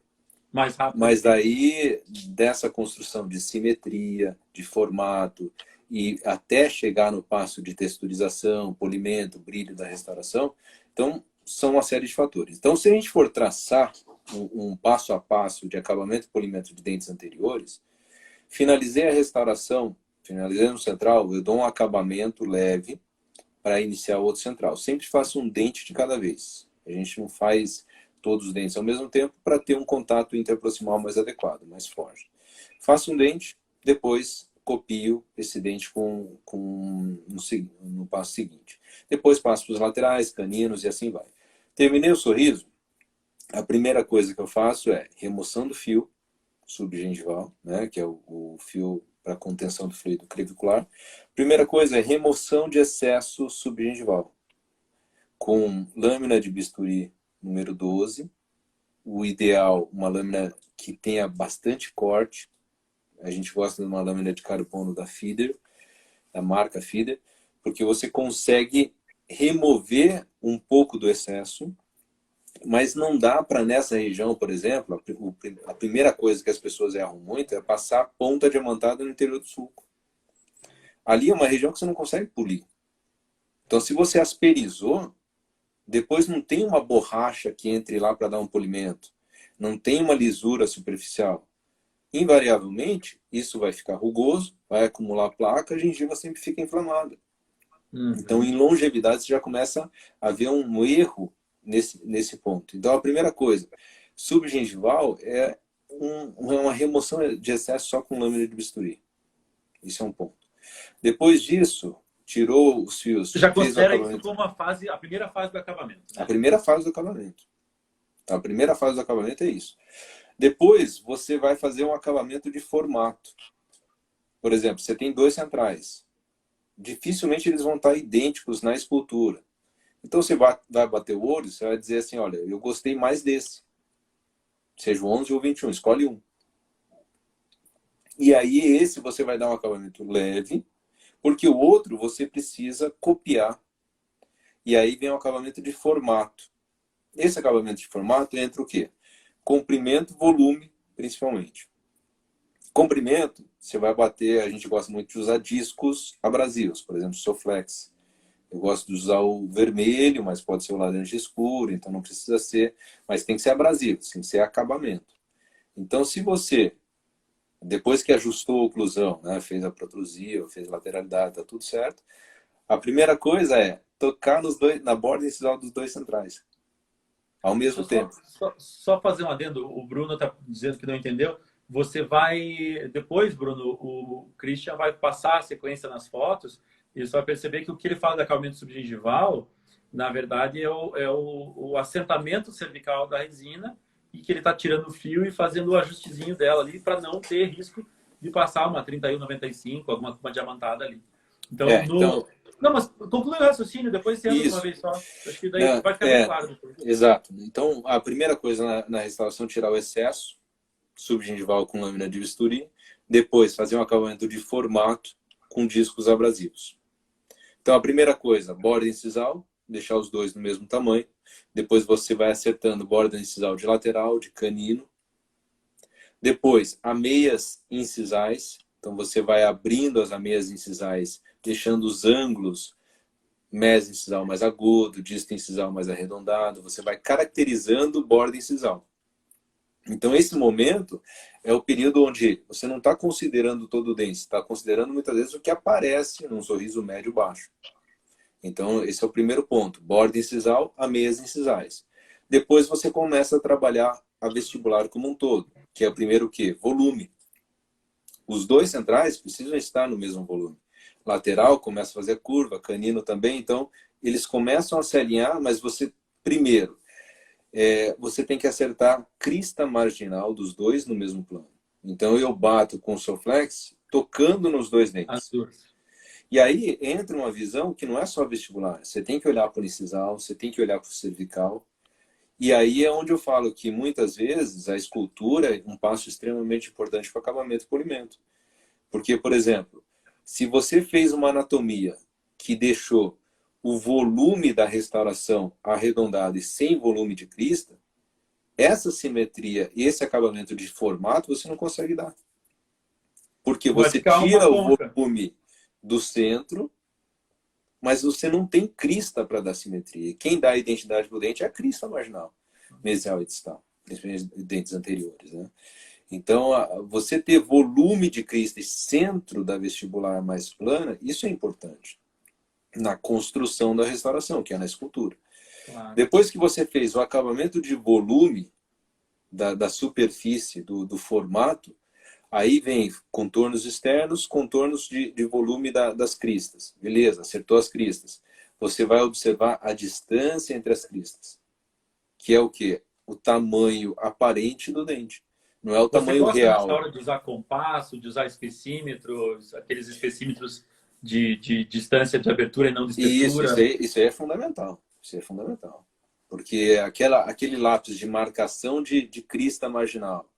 Mais rápido. Mas daí, dessa construção de simetria, de formato, e até chegar no passo de texturização, polimento, brilho da restauração, então, são uma série de fatores. Então, se a gente for traçar um passo a passo de acabamento e polimento de dentes anteriores, finalizei a restauração, finalizei no central, eu dou um acabamento leve para iniciar o outro central. Sempre faço um dente de cada vez. A gente não faz todos os dentes ao mesmo tempo para ter um contato interproximal mais adequado, mais forte. Faço um dente, depois copio esse dente no passo seguinte. Depois passo para os laterais, caninos e assim vai. Terminei o sorriso, a primeira coisa que eu faço é remoção do fio subgengival, né, que é o fio para contenção do fluido clavicular. Primeira coisa é remoção de excesso subgengival, com lâmina de bisturi número 12, o ideal, uma lâmina que tenha bastante corte. A gente gosta de uma lâmina de carbono da Fieder, da marca Fieder, porque você consegue remover um pouco do excesso, mas não dá para nessa região, por exemplo, a primeira coisa que as pessoas erram muito é passar ponta diamantada no interior do sulco. Ali é uma região que você não consegue polir. Então, se você asperizou, depois não tem uma borracha que entre lá para dar um polimento. Não tem uma lisura superficial. Invariavelmente, isso vai ficar rugoso, vai acumular placa, a gengiva sempre fica inflamada. Então, em longevidade, você já começa a ver um erro nesse ponto. Então, a primeira coisa, subgengival é uma remoção de excesso só com lâmina de bisturi. Isso é um ponto. Depois disso, tirou os fios, Você já fez o considera isso acabamento. como a primeira fase do acabamento, né? A primeira fase do acabamento. A primeira fase do acabamento é isso. Depois, você vai fazer um acabamento de formato. Por exemplo, você tem 2 centrais. Dificilmente eles vão estar idênticos na escultura. Então, você vai bater o olho, você vai dizer assim, olha, eu gostei mais desse. Seja o 11 ou o 21, escolhe um. E aí, esse você vai dar um acabamento leve, porque o outro você precisa copiar. E aí vem o acabamento de formato. Esse acabamento de formato entra o quê? Comprimento, volume, principalmente. Comprimento, você vai bater, a gente gosta muito de usar discos abrasivos, por exemplo, Soflex. Eu gosto de usar o vermelho, mas pode ser o laranja escuro, então não precisa ser, mas tem que ser abrasivo, tem que ser acabamento. Então, se você, depois que ajustou a oclusão, né, fez a protrusia, fez a lateralidade, tá tudo certo, a primeira coisa é tocar na borda incisal dos 2 centrais, ao Deixa mesmo eu tempo. só fazer um adendo. O Bruno está dizendo que não entendeu. Você vai... Depois, Bruno, o Christian vai passar a sequência nas fotos e você vai perceber que o que ele fala de acabamento subgengival, na verdade, o assentamento cervical da resina e que ele está tirando o fio e fazendo o ajustezinho dela ali para não ter risco de passar uma 3195, uma diamantada ali. Então, Então, Não, mas conclui o raciocínio, depois você anda de uma isso. vez só. Acho que daí Não, vai ficar bem claro depois. exato. Então, a primeira coisa na restauração, tirar o excesso subgengival com lâmina de bisturi. Depois, fazer um acabamento de formato com discos abrasivos. Então, a primeira coisa, borda incisal, deixar os 2 no mesmo tamanho. Depois, você vai acertando borda incisal de lateral, de canino. Depois, ameias incisais. Então, você vai abrindo as ameias incisais, deixando os ângulos meso-incisal mais agudo, disto-incisal mais arredondado. Você vai caracterizando borda incisal. Então, esse momento é o período onde você não está considerando todo o dente, está considerando muitas vezes o que aparece num sorriso médio-baixo. Então, esse é o primeiro ponto. Borda incisal, ameias incisais. Depois você começa a trabalhar a vestibular como um todo, que é o primeiro o quê? Volume. Os dois centrais precisam estar no mesmo volume. Lateral começa a fazer curva, canino também, então eles começam a se alinhar, mas você, primeiro, você tem que acertar a crista marginal dos dois no mesmo plano. Então eu bato com o Soflex tocando nos dois dentes. E aí entra uma visão que não é só vestibular. Você tem que olhar para o incisal, você tem que olhar para o cervical. E aí é onde eu falo que muitas vezes a escultura é um passo extremamente importante para o acabamento e polimento. Porque, por exemplo, se você fez uma anatomia que deixou o volume da restauração arredondado e sem volume de crista, essa simetria e esse acabamento de formato você não consegue dar. Porque você tira o volume do centro, mas você não tem crista para dar simetria. Quem dá a identidade para o dente é a crista marginal, mesial e distal, principalmente dentes anteriores, né? Então, você ter volume de crista e centro da vestibular mais plana, isso é importante na construção da restauração, que é na escultura. Claro. Depois que você fez o acabamento de volume da superfície, do formato, aí vem contornos externos, contornos de volume das cristas. Beleza, acertou as cristas. Você vai observar a distância entre as cristas, que é o quê? O tamanho aparente do dente. Não é o tamanho real. Você gosta nessa hora de usar compasso, de usar espessímetros, aqueles espessímetros de distância de abertura e não de espessura? Isso aí é fundamental. Isso é fundamental. Porque aquele lápis de marcação de crista marginal,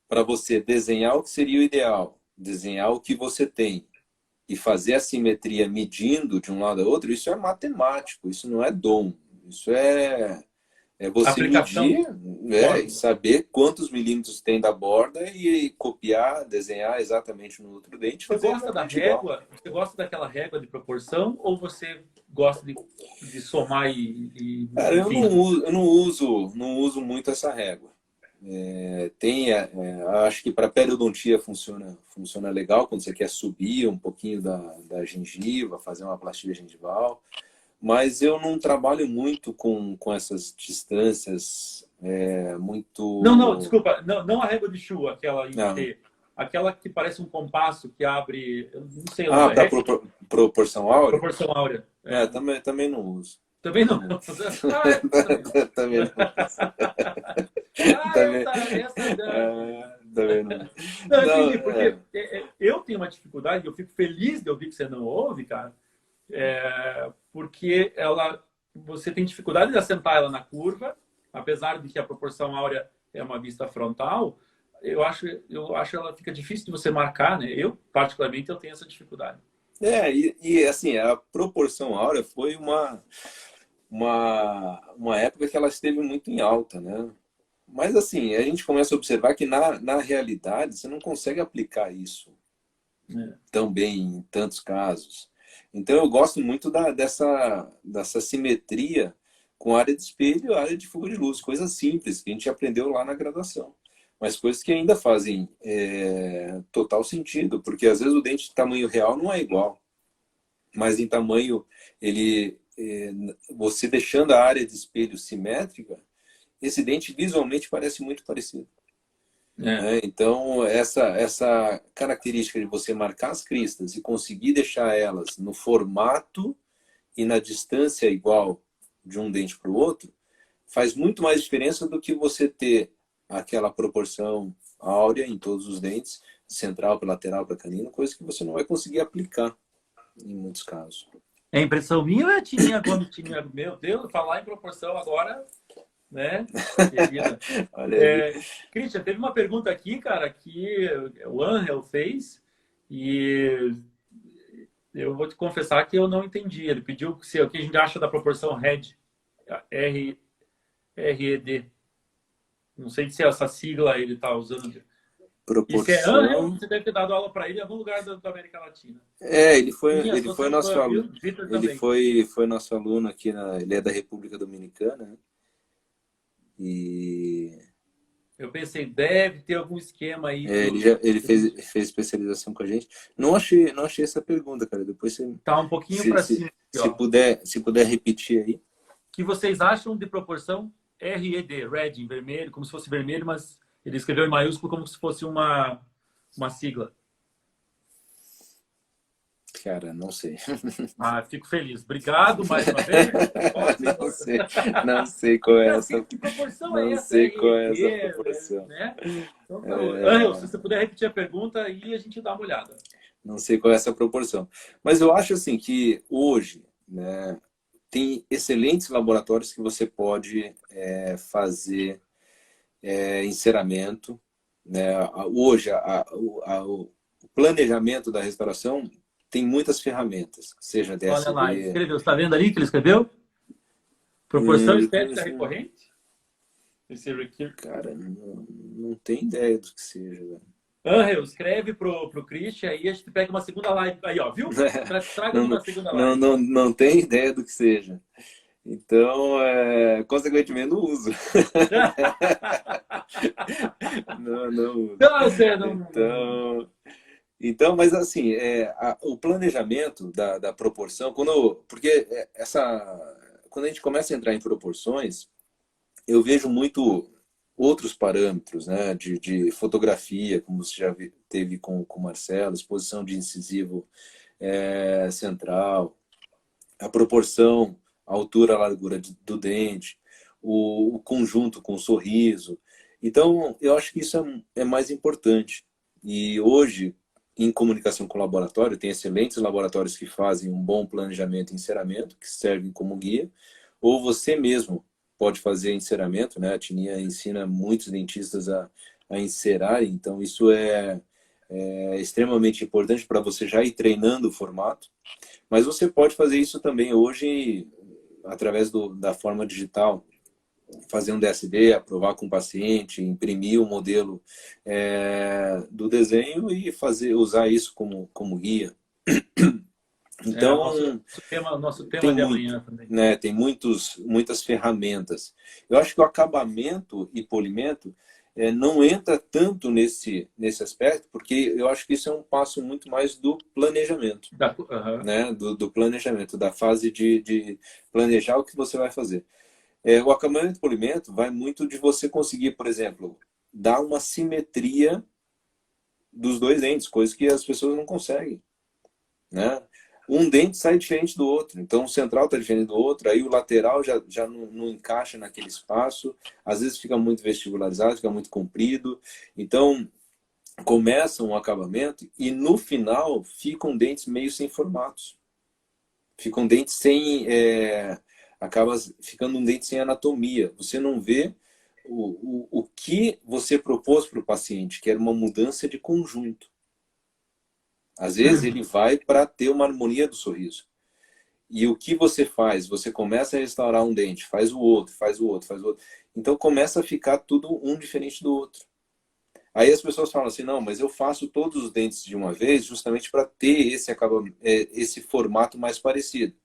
para você desenhar o que seria o ideal, desenhar o que você tem e fazer a simetria medindo de um lado ao outro, isso é matemático, isso não é dom. Isso é você medir e saber quantos milímetros tem da borda e copiar, desenhar exatamente no outro dente. Você gosta da régua? Você gosta daquela régua de proporção ou você gosta de somar Cara, eu não uso muito essa régua. Acho que para periodontia funciona legal quando você quer subir um pouquinho da gengiva, fazer uma plastia gengival. Mas eu não trabalho muito com essas distâncias muito... Não, desculpa. Não a régua de Schuh, aquela em T. Aquela que parece um compasso que abre... Eu não sei o nome. Da proporção áurea? Proporção áurea. Também não uso. Também não? Também não uso. Também não. Não, entendi, porque eu tenho uma dificuldade, eu fico feliz de ouvir que você não ouve, cara, porque você tem dificuldade de assentar ela na curva, apesar de que a proporção áurea é uma vista frontal, eu acho ela fica difícil de você marcar, né? Eu, particularmente, eu tenho essa dificuldade. Assim, a proporção áurea foi uma época que ela esteve muito em alta, né? Mas assim, a gente começa a observar que na realidade você não consegue aplicar isso tão bem em tantos casos. Então eu gosto muito dessa simetria com área de espelho e área de fuga de luz, coisas simples que a gente aprendeu lá na graduação, mas coisas que ainda fazem total sentido, porque às vezes o dente de tamanho real não é igual, mas em tamanho, você deixando a área de espelho simétrica, esse dente visualmente parece muito parecido. Então, essa característica de você marcar as cristas e conseguir deixar elas no formato e na distância igual de um dente para o outro, faz muito mais diferença do que você ter aquela proporção áurea em todos os dentes, central para lateral para canino, coisa que você não vai conseguir aplicar em muitos casos. É impressão minha ou tinha quando tinha... Meu Deus, falar em proporção agora... né? Christian, teve uma pergunta aqui, cara, que o Angel fez e eu vou te confessar que eu não entendi. Ele pediu o que a gente acha da proporção RED, RED. Não sei se essa sigla ele está usando. Proporção... E se é Angel, você deve ter dado aula para ele em algum lugar da América Latina. Ele foi nosso aluno. Ele foi nosso aluno aqui ele é da República Dominicana, né? E eu pensei, deve ter algum esquema aí. Ele fez especialização com a gente. Não achei essa pergunta, cara. Depois você tá um pouquinho para cima. Se puder repetir aí. O que vocês acham de proporção RED, Red, em vermelho, como se fosse vermelho, mas ele escreveu em maiúsculo como se fosse uma sigla. Cara, não sei. Ah, fico feliz. Obrigado mais uma vez. Não sei, não sei qual é Cara, essa, que proporção é não essa? sei qual é essa RED, proporção. né? Então, tá. Angel, É, se você puder repetir a pergunta aí, a gente dá uma olhada. não sei qual é essa proporção. Mas eu acho assim que hoje, né, tem excelentes laboratórios que você pode fazer enceramento, né? Hoje, o planejamento da restauração tem muitas ferramentas, seja Olha lá, ele DSD. escreveu. Você está vendo ali que ele escreveu? Proporção estética recorrente? Esse requer... Cara, não tem ideia do que seja, velho. Angel, escreve pro Christian aí a gente pega uma segunda live. Aí, ó, viu? Traga-nos Não, uma segunda não, live. não, não tem ideia do que seja. Então, consequentemente, não uso. Não, não uso. Não, você não. Então, mas assim, o planejamento da proporção, porque quando a gente começa a entrar em proporções, eu vejo muito outros parâmetros, né, de fotografia, como você já teve com o Marcelo, exposição de incisivo central, a proporção, a altura, a largura do dente, o conjunto com o sorriso. Então, eu acho que isso é mais importante. E hoje, em comunicação com o laboratório, tem excelentes laboratórios que fazem um bom planejamento e enceramento, que servem como guia, ou você mesmo pode fazer enceramento, né? A Tininha ensina muitos dentistas a encerarem, então isso é extremamente importante para você já ir treinando o formato. Mas você pode fazer isso também hoje através da forma digital. Fazer um DSD, aprovar com o paciente, imprimir o modelo do desenho e usar isso como guia. É o Então, nosso tema tem de muito, amanhã também. né? Tem muitas ferramentas. Eu acho que o acabamento e polimento não entra tanto nesse aspecto, porque eu acho que isso é um passo muito mais do planejamento, Aham. né? Do planejamento, da fase de planejar o que você vai fazer. O acabamento e polimento vai muito de você conseguir, por exemplo, dar uma simetria dos dois dentes, coisa que as pessoas não conseguem, né? Um dente sai diferente do outro, então o central está diferente do outro, aí o lateral já não encaixa naquele espaço, às vezes fica muito vestibularizado, fica muito comprido, então começa um acabamento e no final ficam dentes meio sem formatos, ficam dentes sem, acaba ficando um dente sem anatomia, você não vê o que você propôs para o paciente, que era uma mudança de conjunto. Às vezes ele vai para ter uma harmonia do sorriso. E o que você faz? Você começa a restaurar um dente, faz o outro, faz o outro, faz o outro. Então começa a ficar tudo um diferente do outro. Aí as pessoas falam assim, não, mas eu faço todos os dentes de uma vez justamente para ter esse formato mais parecido.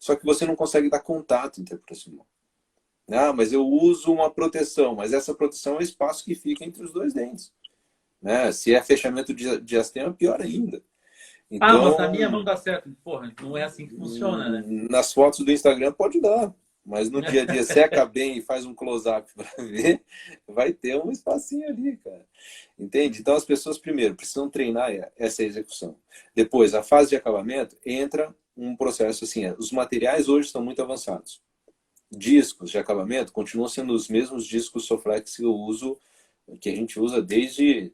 Só que você não consegue dar contato interproximal. Ah, mas eu uso uma proteção, mas essa proteção é o espaço que fica entre os dois dentes. Né? Se é fechamento de diastema, pior ainda. Ah, mas na minha mão Então, dá certo. Porra, não é assim que funciona, né? nas fotos do Instagram pode dar, mas no dia a dia seca bem e faz um close-up para ver, vai ter um espacinho ali, cara. Entende? Então as pessoas primeiro precisam treinar essa execução. Depois, a fase de acabamento entra um processo assim, os materiais hoje estão muito avançados. Discos de acabamento continuam sendo os mesmos discos Soflex que a gente usa desde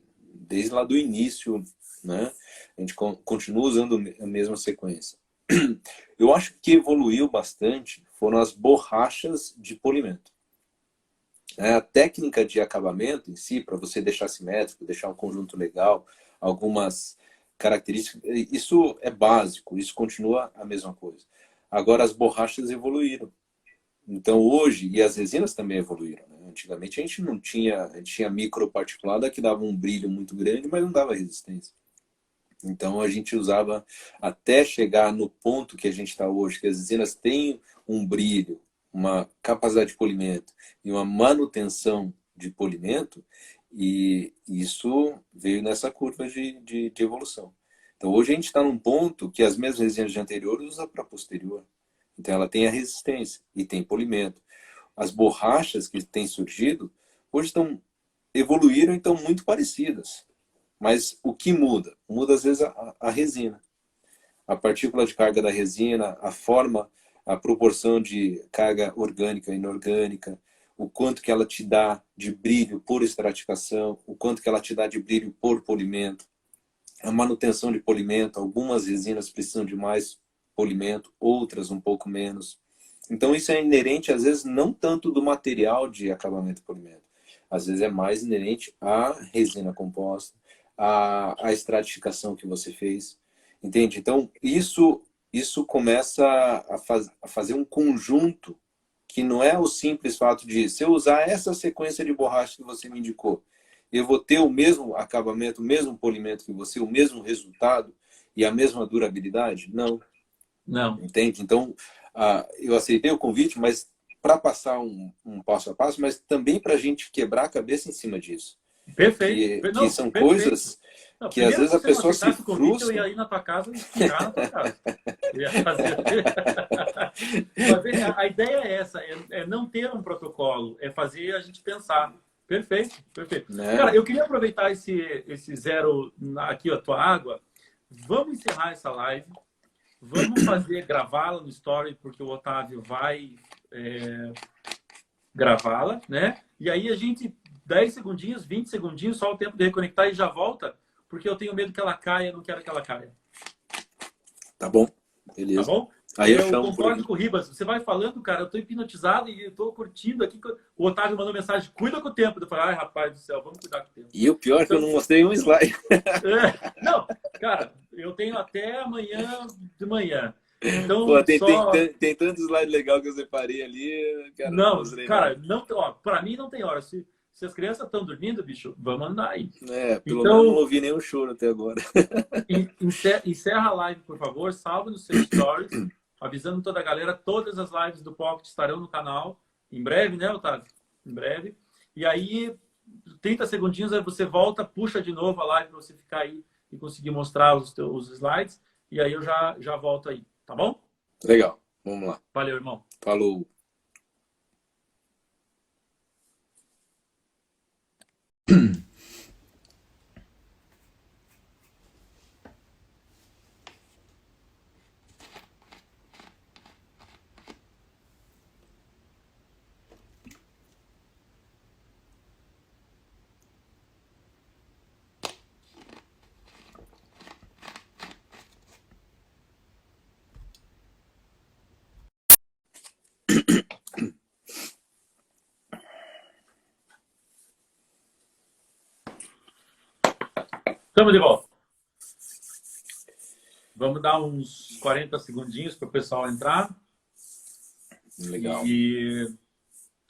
lá do início, né? A gente continua usando a mesma sequência. Eu acho que evoluiu bastante foram as borrachas de polimento. A técnica de acabamento em si, para você deixar simétrico, deixar um conjunto legal, algumas características, isso é básico, isso continua a mesma coisa. Agora as borrachas evoluíram. Então hoje, e as resinas também evoluíram. Né? Antigamente a gente não tinha, a gente tinha microparticulada que dava um brilho muito grande, mas não dava resistência. Então a gente usava até chegar no ponto que a gente está hoje, que as resinas têm um brilho, uma capacidade de polimento e uma manutenção de polimento, e isso veio nessa curva de evolução. Então hoje a gente está num ponto que as mesmas resinas de anterior usa para posterior. Então ela tem a resistência e tem polimento. as borrachas que têm surgido, hoje evoluíram e estão muito parecidas. Mas o que muda? Muda às vezes a resina. A partícula de carga da resina, a forma, a proporção de carga orgânica e inorgânica, o quanto que ela te dá de brilho por estratificação, o quanto que ela te dá de brilho por polimento, a manutenção de polimento. Algumas resinas precisam de mais polimento, outras um pouco menos. Então isso é inerente, às vezes, não tanto do material de acabamento e polimento. Às vezes é mais inerente à resina composta, à estratificação que você fez. Entende? Então, isso começa a fazer um conjunto que não é o simples fato de, se eu usar essa sequência de borracha que você me indicou, eu vou ter o mesmo acabamento, o mesmo polimento que você, o mesmo resultado e a mesma durabilidade? Não. Não. Entende? Então, eu aceitei o convite, mas para passar um passo a passo, mas também para a gente quebrar a cabeça em cima disso. Perfeito. Que são coisas não, que às vezes a pessoa se o convite, eu ia frustra. ir na tua casa e espirrar na tua casa. Eu ia fazer... Mas a ideia é essa, é não ter um protocolo, é fazer a gente pensar. Perfeito, perfeito. Né? Cara, eu queria aproveitar esse zero aqui, a tua água. Vamos encerrar essa live. Vamos gravá-la no Story, porque o Otávio vai gravá-la, né? E aí a gente, 10 segundinhos, 20 segundinhos, só o tempo de reconectar e já volta, porque eu tenho medo que ela caia, não quero que ela caia. Tá bom, beleza. Tá bom? Aí eu concordo com o Ribas. Você vai falando, cara, eu tô hipnotizado e eu tô curtindo aqui. O Otávio mandou mensagem, cuida com o tempo. Eu falei, ai, rapaz do céu, vamos cuidar com o tempo. E o pior é que eu não mostrei um slide. Não, cara, eu tenho até amanhã de manhã. Então, pô, tem tanto slide legal que eu separei ali. Cara, não, cara, não, ó, pra mim não tem hora. Se as crianças estão dormindo, bicho, vamos andar aí. Pelo menos não ouvi nenhum choro até agora. Encerra a live, por favor. Salve nos seus stories. Avisando toda a galera, todas as lives do Pocket estarão no canal. Em breve, né, Otávio? Em breve. E aí, 30 segundinhos, aí você volta, puxa de novo a live para você ficar aí e conseguir mostrar os slides. E aí eu já volto aí, tá bom? Legal, vamos lá. Valeu, irmão. Falou. Estamos de volta. Vamos dar uns 40 segundinhos para o pessoal entrar. Legal.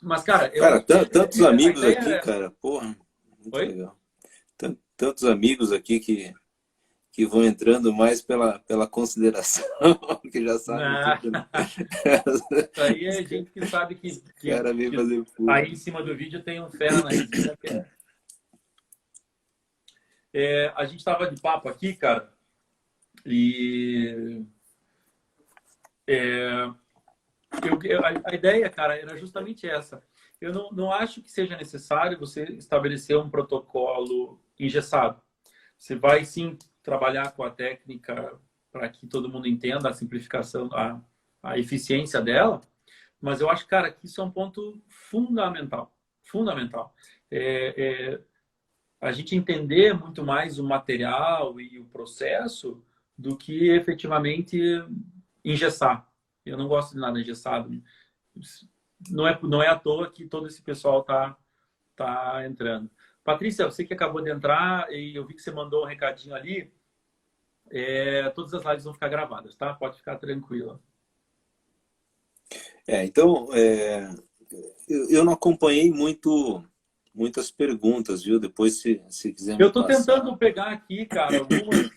Mas, cara... tantos amigos aqui, cara. Porra, muito Oi? legal. Tantos amigos aqui que vão entrando mais pela consideração, que já sabem tudo. Isso aí é gente que sabe que cara vem fazer puro. Aí em cima do vídeo tem um ferro na resina que a gente estava de papo aqui, cara, e a ideia, cara, era justamente essa. Eu não acho que seja necessário você estabelecer um protocolo engessado. Você vai, sim, trabalhar com a técnica para que todo mundo entenda a simplificação, a eficiência dela, mas eu acho, cara, que isso é um ponto fundamental. Fundamental. A gente entender muito mais o material e o processo do que efetivamente engessar. Eu não gosto de nada engessado. Não é à toa que todo esse pessoal tá entrando. Patrícia, você que acabou de entrar e eu vi que você mandou um recadinho ali, todas as lives vão ficar gravadas, tá? Pode ficar tranquila. Então, eu não acompanhei muitas perguntas, viu? Depois, se quiser me Eu tô passar. tentando pegar aqui, cara, algumas,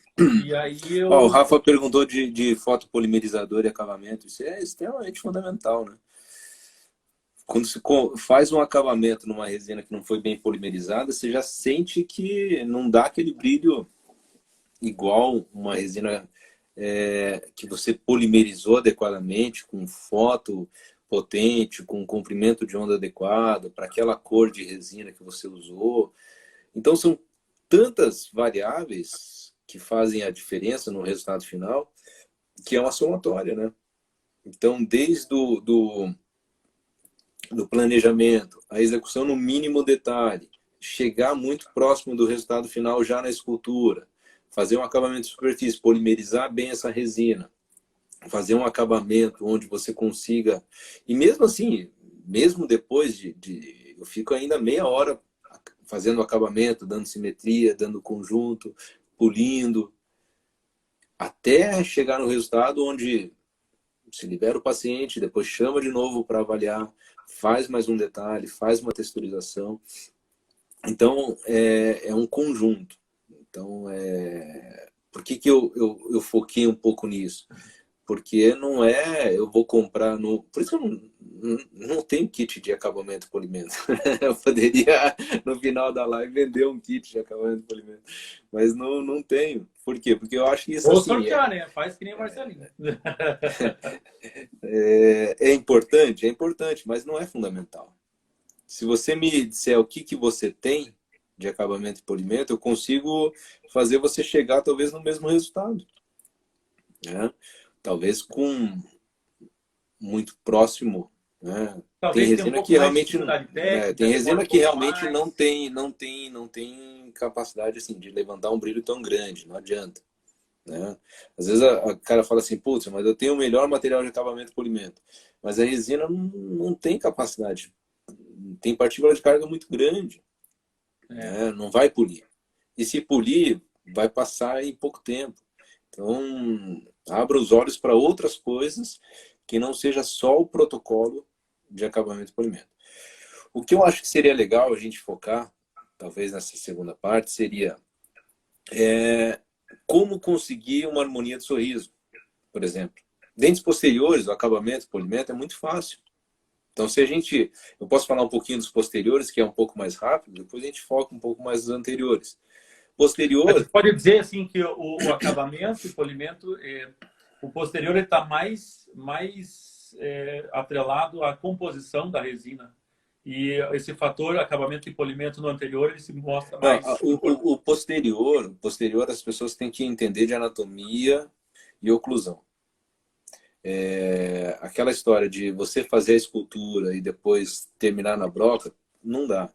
e aí eu... o Rafa perguntou de fotopolimerizador e acabamento. Isso é extremamente fundamental, né? Quando se faz um acabamento numa resina que não foi bem polimerizada, você já sente que não dá aquele brilho igual uma resina que você polimerizou adequadamente, com foto, potente, com um comprimento de onda adequado, para aquela cor de resina que você usou. Então, são tantas variáveis que fazem a diferença no resultado final, que é uma somatória, né? Então, desde do planejamento, a execução no mínimo detalhe, chegar muito próximo do resultado final já na escultura, fazer um acabamento de superfície, polimerizar bem essa resina, fazer um acabamento onde você consiga... E mesmo assim, mesmo depois eu fico ainda meia hora fazendo o acabamento, dando simetria, dando conjunto, polindo, até chegar no resultado onde se libera o paciente, depois chama de novo para avaliar, faz mais um detalhe, faz uma texturização. Então, é um conjunto. Então, por que eu foquei um pouco nisso? Porque não é, eu vou comprar no... Por isso que eu não tenho kit de acabamento e polimento. Eu poderia, no final da live, vender um kit de acabamento e polimento. Mas não tenho. Por quê? Porque eu acho que isso, Ou assim, sortear, né? Faz que nem o Marcelinho. é importante, mas não é fundamental. Se você me disser o que você tem de acabamento e polimento, eu consigo fazer você chegar talvez no mesmo resultado, né? Talvez com muito próximo, né? Tem Talvez tenha um resina que pouco mais de realmente dificuldade tem técnica, demora resina um que pouco realmente mais. não tem capacidade assim de levantar um brilho tão grande, não adianta, né? Às vezes a cara fala assim, putz, mas eu tenho o melhor material de acabamento e polimento, mas a resina não tem capacidade, tem partícula de carga muito grande, É, né? Não vai polir. E se polir, vai passar em pouco tempo. Então, abra os olhos para outras coisas que não seja só o protocolo de acabamento e polimento. O que eu acho que seria legal a gente focar, talvez nessa segunda parte, seria como conseguir uma harmonia de sorriso, por exemplo. Dentes posteriores, o acabamento, o polimento é muito fácil. Então, se a gente... Eu posso falar um pouquinho dos posteriores, que é um pouco mais rápido, depois a gente foca um pouco mais nos anteriores. a gente Posterior, pode dizer assim que o acabamento e polimento, o posterior está mais atrelado à composição da resina. E esse fator acabamento e polimento no anterior ele se mostra não, mais importante. o posterior as pessoas têm que entender de anatomia e oclusão. Aquela história de você fazer a escultura e depois terminar na broca, não dá.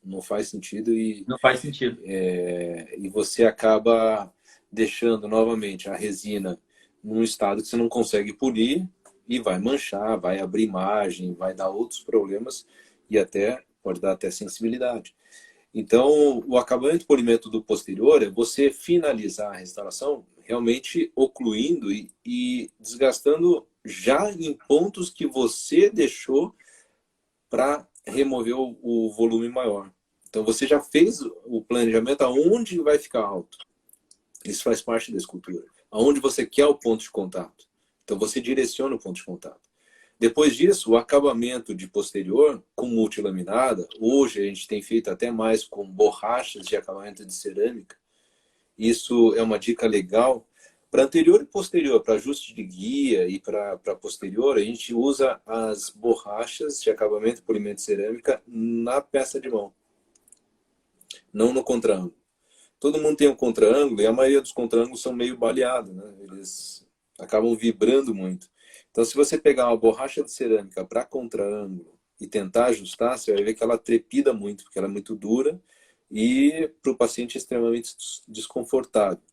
Não faz sentido Não faz sentido. e você acaba deixando novamente a resina num estado que você não consegue polir e vai manchar, vai abrir imagem, vai dar outros problemas e até pode dar até sensibilidade. Então, o acabamento polimento do posterior é você finalizar a restauração realmente ocluindo e desgastando já em pontos que você deixou para remover o volume maior. Então, você já fez o planejamento aonde vai ficar alto. Isso faz parte da escultura. Aonde você quer o ponto de contato. Então, você direciona o ponto de contato. Depois disso, o acabamento de posterior com multilaminada, hoje a gente tem feito até mais com borrachas de acabamento de cerâmica. Isso é uma dica legal. Para anterior e posterior, para ajuste de guia e para posterior, a gente usa as borrachas de acabamento de polimento de cerâmica na peça de mão, não no contraângulo. Todo mundo tem um contraângulo e a maioria dos contraângulos são meio baleados, né? Eles acabam vibrando muito. Então, se você pegar uma borracha de cerâmica para contraângulo e tentar ajustar, você vai ver que ela trepida muito, porque ela é muito dura e para o paciente é extremamente desconfortável.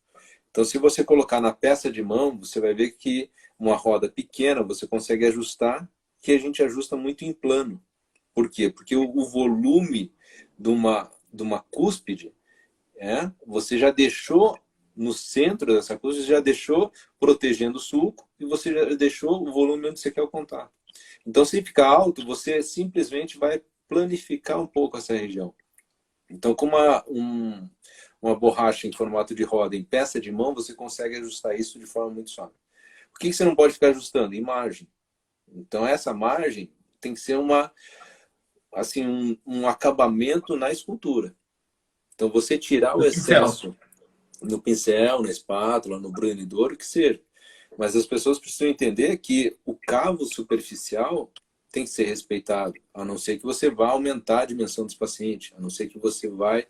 Então, se você colocar na peça de mão, você vai ver que uma roda pequena você consegue ajustar, que a gente ajusta muito em plano. Por quê? Porque o volume de uma cúspide, você já deixou no centro dessa cúspide, já deixou protegendo o sulco e você já deixou o volume onde você quer o contato. Então, se ficar alto, você simplesmente vai planificar um pouco essa região. Então, com uma borracha em formato de roda em peça de mão, você consegue ajustar isso de forma muito suave. O que você não pode ficar ajustando? Em margem. Então, essa margem tem que ser um acabamento na escultura. Então, você tirar o O pincel. excesso no pincel, na espátula, no brunidor, o que seja. Mas as pessoas precisam entender que o cavo superficial tem que ser respeitado, a não ser que você vá aumentar a dimensão dos pacientes, a não ser que você vai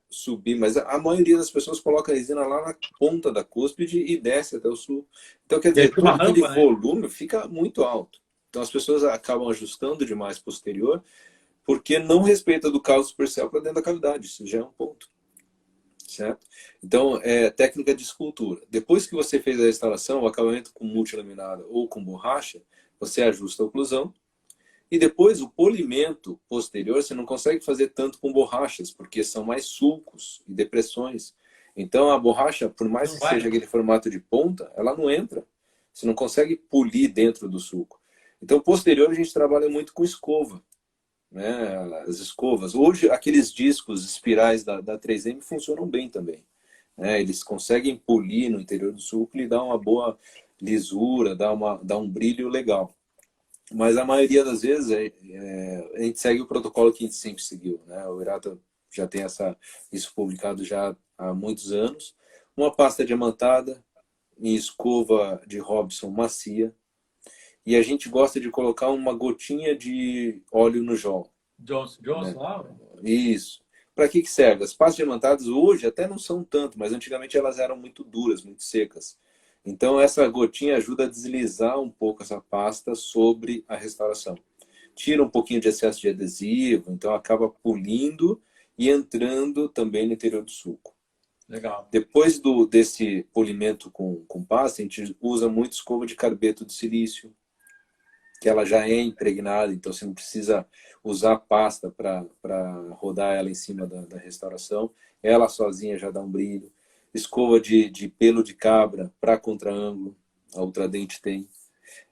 subir. Mas a maioria das pessoas coloca a resina lá na ponta da cúspide e desce até o sul. Então, quer E aí dizer, fica uma todo aquele rampa, né? volume fica muito alto. Então, as pessoas acabam ajustando demais posterior, porque não respeita do cavo superficial para dentro da cavidade. Isso já é um ponto. Certo? Então, é técnica de escultura. Depois que você fez a restauração, o acabamento com multilaminada ou com borracha, você ajusta a oclusão. E depois, o polimento posterior, você não consegue fazer tanto com borrachas, porque são mais sulcos e depressões. Então, a borracha, por mais Não que vai, seja né? aquele formato de ponta, ela não entra. Você não consegue polir dentro do sulco. Então, posterior, a gente trabalha muito com escova, né? As escovas. Hoje, aqueles discos espirais da 3M funcionam bem também, né? Eles conseguem polir no interior do sulco e dar uma boa lisura, dar um brilho legal. Mas a maioria das vezes a gente segue o protocolo que a gente sempre seguiu, né? O Irata já tem isso publicado já há muitos anos. Uma pasta diamantada em escova de Robson macia. E a gente gosta de colocar uma gotinha de óleo no jol, Johnson né? lá? Isso. Para que serve? As pastas diamantadas hoje até não são tanto, mas antigamente elas eram muito duras, muito secas. Então essa gotinha ajuda a deslizar um pouco essa pasta sobre a restauração. Tira um pouquinho de excesso de adesivo, então acaba polindo e entrando também no interior do suco. Legal. Depois desse polimento com pasta, a gente usa muito escova de carbeto de silício, que ela já é impregnada, então você não precisa usar pasta para rodar ela em cima da restauração. Ela sozinha já dá um brilho. Escova de pelo de cabra para contra-ângulo, a Ultradente tem.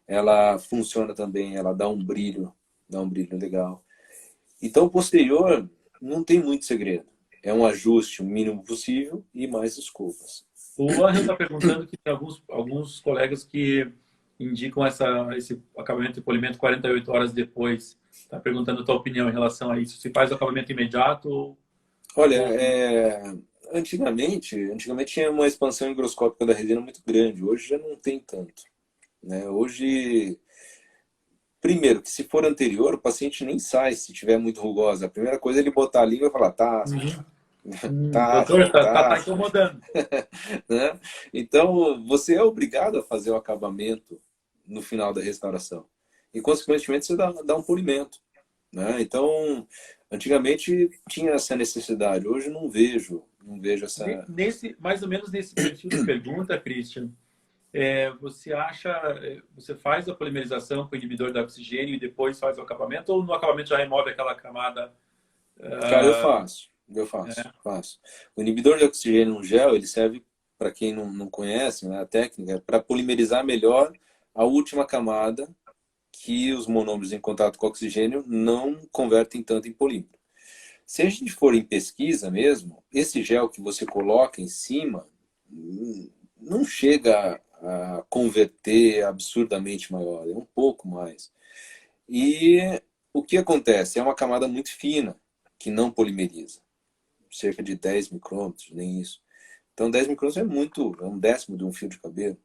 Ela funciona também, ela dá um brilho legal. Então, posterior, não tem muito segredo. É um ajuste o mínimo possível e mais escovas. O Angel está perguntando que tem alguns colegas que indicam esse acabamento de polimento 48 horas depois. Está perguntando a tua opinião em relação a isso. Se faz o acabamento imediato Olha, ou... antigamente tinha uma expansão higroscópica da resina muito grande. Hoje já não tem tanto, né? Hoje, primeiro, que se for anterior, o paciente nem sai se tiver muito rugosa. A primeira coisa é ele botar a língua e falar, tá áspero, Uhum. tá Doutor, áspero, tá tá áspero. incomodando. Né? Então, você é obrigado a fazer o acabamento no final da restauração. E, consequentemente, você dá um polimento. Né? Então, antigamente tinha essa necessidade. Hoje não vejo essa... Mais ou menos nesse perfil de pergunta, Christian, você acha, você faz a polimerização com o inibidor de oxigênio e depois faz o acabamento, ou no acabamento já remove aquela camada? Cara, Uh, faço. O inibidor de oxigênio no gel, ele serve, para quem não conhece, né, a técnica, para polimerizar melhor a última camada que os monômeros em contato com oxigênio não convertem tanto em polímero. Se a gente for em pesquisa mesmo, esse gel que você coloca em cima não chega a converter absurdamente maior, é um pouco mais. E o que acontece? É uma camada muito fina, que não polimeriza. Cerca de 10 micrômetros, nem isso. Então 10 micrômetros é um décimo de um fio de cabelo.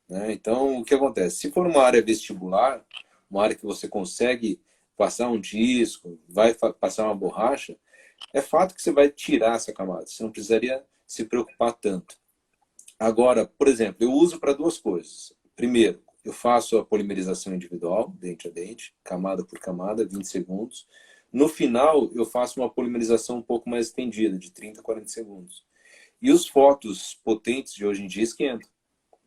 Né? Então o que acontece? Se for uma área vestibular, uma área que você consegue passar um disco, vai passar uma borracha, é fato que você vai tirar essa camada. Você não precisaria se preocupar tanto. Agora, por exemplo, eu uso para duas coisas. Primeiro, eu faço a polimerização individual, dente a dente, camada por camada, 20 segundos. No final, eu faço uma polimerização um pouco mais estendida, de 30 a 40 segundos. E os fotos potentes de hoje em dia esquentam.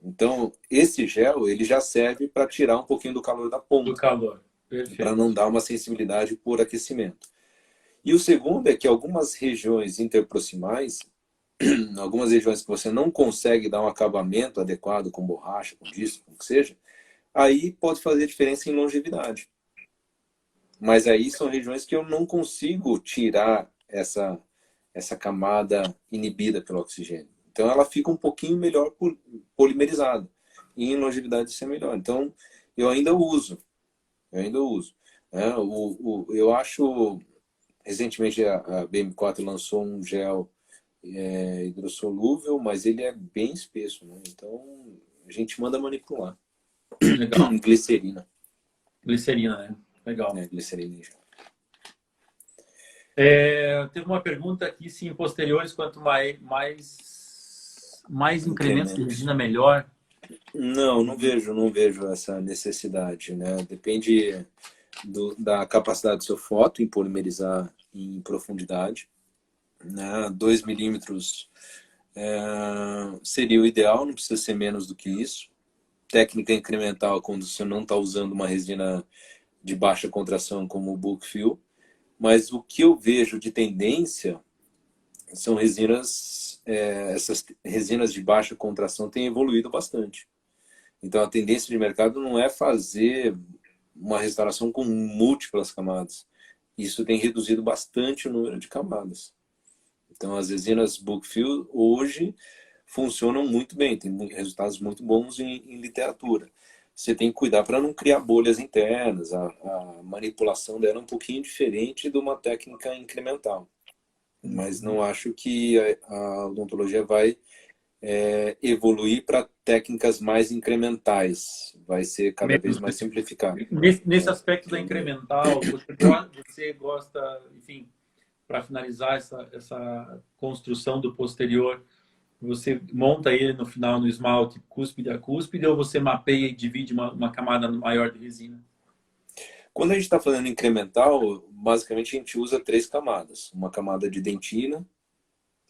Então, esse gel ele já serve para tirar um pouquinho do calor da do ponta, calor. para não Perfeito. dar uma sensibilidade por aquecimento. E o segundo é que algumas regiões interproximais, algumas regiões que você não consegue dar um acabamento adequado com borracha, com disco, com o que seja, aí pode fazer diferença em longevidade. Mas aí são regiões que eu não consigo tirar essa camada inibida pelo oxigênio. Então ela fica um pouquinho melhor polimerizada. E em longevidade isso é melhor. Então eu ainda uso. Eu ainda uso. Né? Eu acho, recentemente a BM4 lançou um gel é hidrossolúvel, mas ele é bem espesso, né? Então a gente manda manipular. Legal. Glicerina, Glicerina, né? Legal. né? Glicerina. Teve uma pergunta aqui se em posteriores, quanto mais incrementos de Incrementos. resina, melhor. Não vejo essa necessidade, né? Depende da capacidade do seu foto em polimerizar em profundidade, né? 2 milímetros seria o ideal, não precisa ser menos do que isso. Técnica incremental, quando você não está usando uma resina de baixa contração como o bulk fill. Mas o que eu vejo de tendência são resinas, essas resinas de baixa contração têm evoluído bastante. Então a tendência de mercado não é fazer uma restauração com múltiplas camadas. Isso tem reduzido bastante o número de camadas. Então as resinas bulk fill hoje funcionam muito bem, tem resultados muito bons em literatura. Você tem que cuidar para não criar bolhas internas, a manipulação dela é um pouquinho diferente de uma técnica incremental. Mas não acho que a odontologia vai evoluir para técnicas mais incrementais, vai ser cada vez Menos mais simplificado. nesse aspecto da incremental, você gosta, enfim, para finalizar essa construção do posterior, você monta ele no final no esmalte cúspide a cúspide ou você mapeia e divide uma camada maior de resina? Quando a gente está falando incremental, basicamente a gente usa 3 camadas. Uma camada de dentina,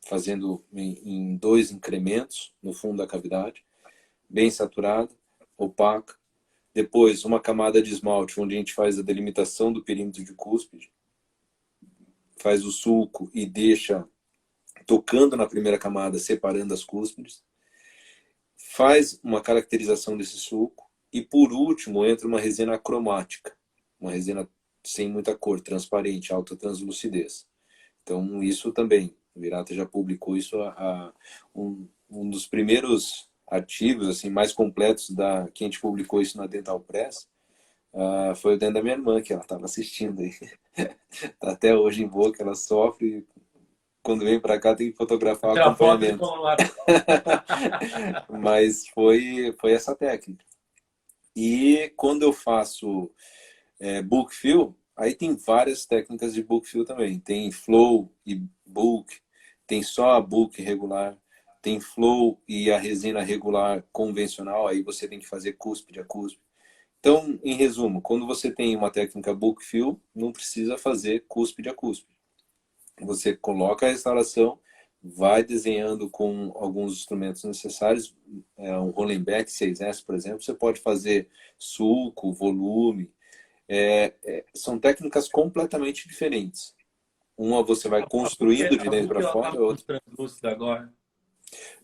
fazendo em 2 incrementos no fundo da cavidade, bem saturada, opaca. Depois, uma camada de esmalte, onde a gente faz a delimitação do perímetro de cúspide, faz o sulco e deixa tocando na primeira camada, separando as cúspides. Faz uma caracterização desse sulco. E, por último, entra uma resina cromática. Uma resina sem muita cor, transparente, alta translucidez. Então, isso também. O Virata já publicou isso, um dos primeiros artigos assim, mais completos que a gente publicou isso na Dental Press, foi o dentro da minha irmã, que ela estava assistindo aí. Tá até hoje em boa, que ela sofre. Quando vem para cá tem que fotografar o Tirar foto de acompanhamento. lá. Mas foi essa técnica. E quando eu faço bulk fill, aí tem várias técnicas de bulk fill também. Tem flow e bulk, tem só a bulk regular, tem flow e a resina regular convencional, aí você tem que fazer cúspide a cúspide. Então, em resumo, quando você tem uma técnica bulk fill, não precisa fazer cúspide a cúspide. Você coloca a restauração, vai desenhando com alguns instrumentos necessários, um Rollenbeck 6S, por exemplo, você pode fazer sulco, volume, são técnicas completamente diferentes. Uma você vai construindo de A dentro book para ela tá fora, a muito outra... translúcida agora.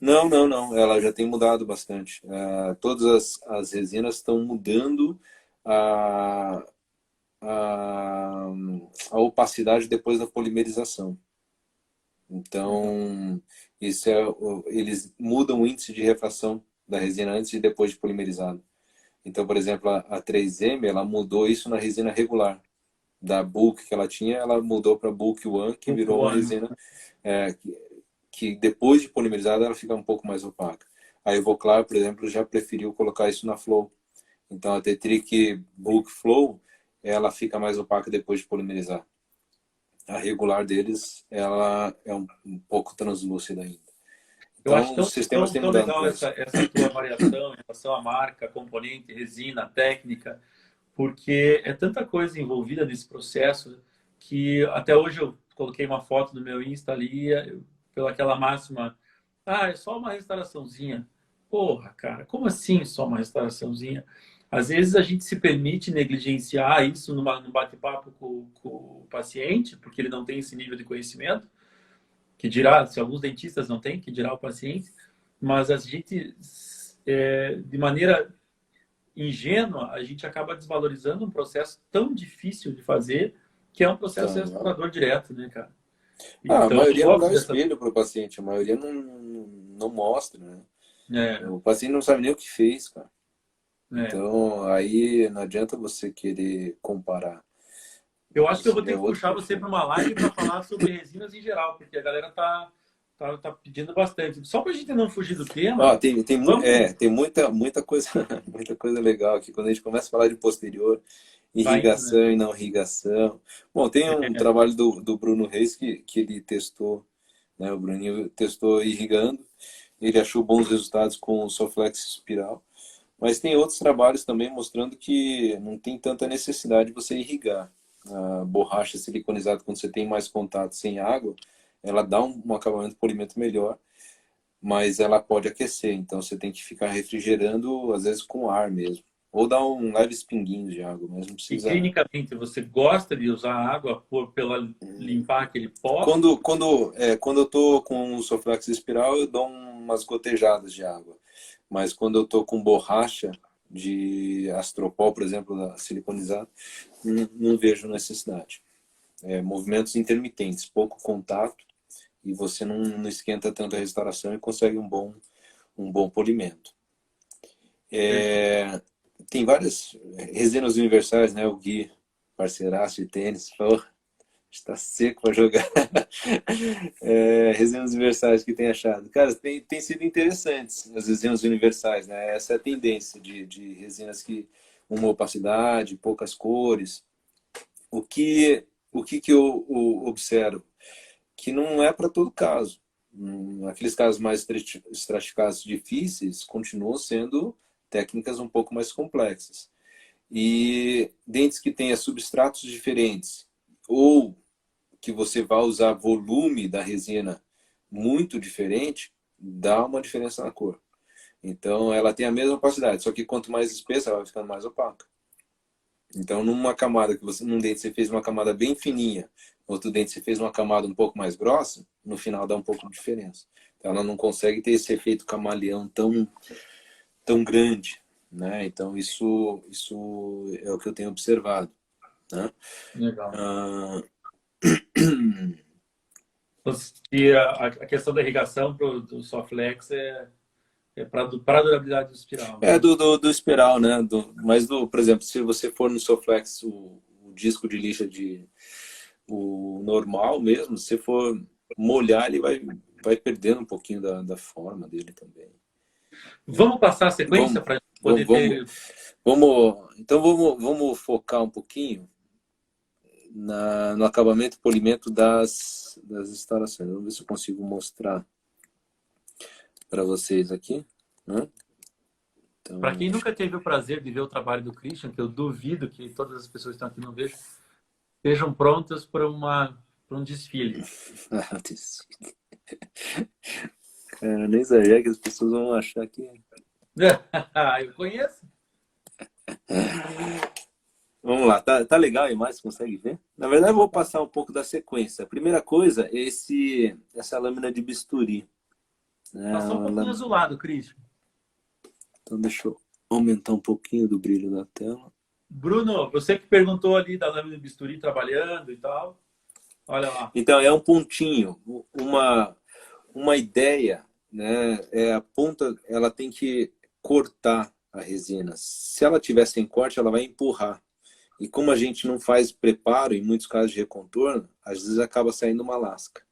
Não, não, não. Ela já tem mudado bastante. Todas as resinas estão mudando a, a, a opacidade depois da polimerização. Então, eles mudam o índice de refração da resina antes e depois de polimerizado. Então, por exemplo, a 3M, ela mudou isso na resina regular. Da bulk que ela tinha, ela mudou para bulk one, que virou uma resina que depois de polimerizada ela fica um pouco mais opaca. A Evoclar, por exemplo, já preferiu colocar isso na Flow. Então a Tetric Bulk Flow, ela fica mais opaca depois de polimerizar. A regular deles, ela é um pouco translúcida ainda. Eu acho Então os sistemas têm tão mudado legal para isso. essa tua variação em relação à marca, componente, resina, técnica, porque é tanta coisa envolvida nesse processo que até hoje eu coloquei uma foto no meu Insta ali, pela aquela máxima, é só uma restauraçãozinha. Porra, cara, como assim só uma restauraçãozinha? Às vezes a gente se permite negligenciar isso num bate-papo com o paciente, porque ele não tem esse nível de conhecimento, que dirá, se alguns dentistas não têm, que dirá o paciente, mas a gente, de maneira ingênua, a gente acaba desvalorizando um processo tão difícil de fazer, que é um processo Então, restaurador direto, né, cara? a Então, eu maioria não dá gosto o dessa... espelho para o paciente, a maioria não mostra, né? É, O paciente não sabe nem o que fez, cara. é. Então, aí não adianta você querer comparar. Eu acho que eu Isso vou já ter é que outro puxar você perfil. para uma live para falar sobre resinas em geral, porque a galera tá tá pedindo bastante. Só para a gente não fugir do Ó, tema, tem, vamos... tem muita coisa, muita coisa legal aqui. Quando a gente começa a falar de posterior, Vai indo, né? irrigação e não irrigação. Bom, tem um É, trabalho do Bruno Reis que ele testou, né? O Bruninho testou irrigando. Ele achou bons resultados com o Soflex espiral. Mas tem outros trabalhos também mostrando que não tem tanta necessidade de você irrigar. A borracha siliconizada, quando você tem mais contato sem água, ela dá um acabamento de polimento melhor, mas ela pode aquecer. Então você tem que ficar refrigerando, às vezes com ar mesmo. Ou dar um leve pinguinho de água, mas não e precisa. clinicamente, você gosta de usar água pela limpar aquele pó? Quando eu tô com o Soflex espiral, eu dou umas gotejadas de água. Mas quando eu tô com borracha de astropol, por exemplo, da siliconizada, não vejo necessidade. Movimentos intermitentes, pouco contato, e você não esquenta tanto a restauração e consegue um bom polimento. Perfeito. Tem várias resinas universais, né? O Gui, parceiraço de tênis, falou, está seco para jogar. Resinas universais que tem achado. Cara, tem sido interessantes as resinas universais, né? Essa é a tendência de resinas que uma opacidade, poucas cores. O que eu observo? Que não é para todo caso. Aqueles casos mais estratificados difíceis continuam sendo técnicas um pouco mais complexas. E dentes que tenha substratos diferentes ou que você vai usar volume da resina muito diferente, dá uma diferença na cor. Então ela tem a mesma opacidade, só que quanto mais espessa, ela vai ficando mais opaca. Então, numa camada que num dente você fez uma camada bem fininha, outro dente você fez uma camada um pouco mais grossa, no final dá um pouco de diferença. Então, ela não consegue ter esse efeito camaleão tão grande, né? Então, isso é o que eu tenho observado, né? Legal. Ah, E a questão da irrigação do Soflex é para a durabilidade do espiral, né? do espiral, né? Por exemplo, se você for no Soflex, o disco de lixa o normal mesmo, se for molhar, ele vai perdendo um pouquinho da forma dele também. Vamos passar a sequência Vamos, para vamos, poder ter. então vamos focar um pouquinho no acabamento e polimento das instalações. Vamos ver se eu consigo mostrar para vocês aqui, né? Para Então, quem nunca teve o prazer de ver o trabalho do Christian, que eu duvido que todas as pessoas que estão aqui não vejam, estejam prontas para um desfile. cara, nem exagero que as pessoas vão achar que Eu conheço. vamos lá, tá legal a imagem, você consegue ver? Na verdade, eu vou passar um pouco da sequência. A primeira coisa é essa lâmina de bisturi, né? Passou um pouquinho azulado, Christian. Então, deixa eu aumentar um pouquinho do brilho da tela. Bruno, você que perguntou ali da lâmina de bisturi trabalhando e tal. Olha lá. Então, é um pontinho, uma ideia, né? A ponta, ela tem que cortar a resina. Se ela tiver sem corte, ela vai empurrar. E como a gente não faz preparo, em muitos casos de recontorno, às vezes acaba saindo uma lasca.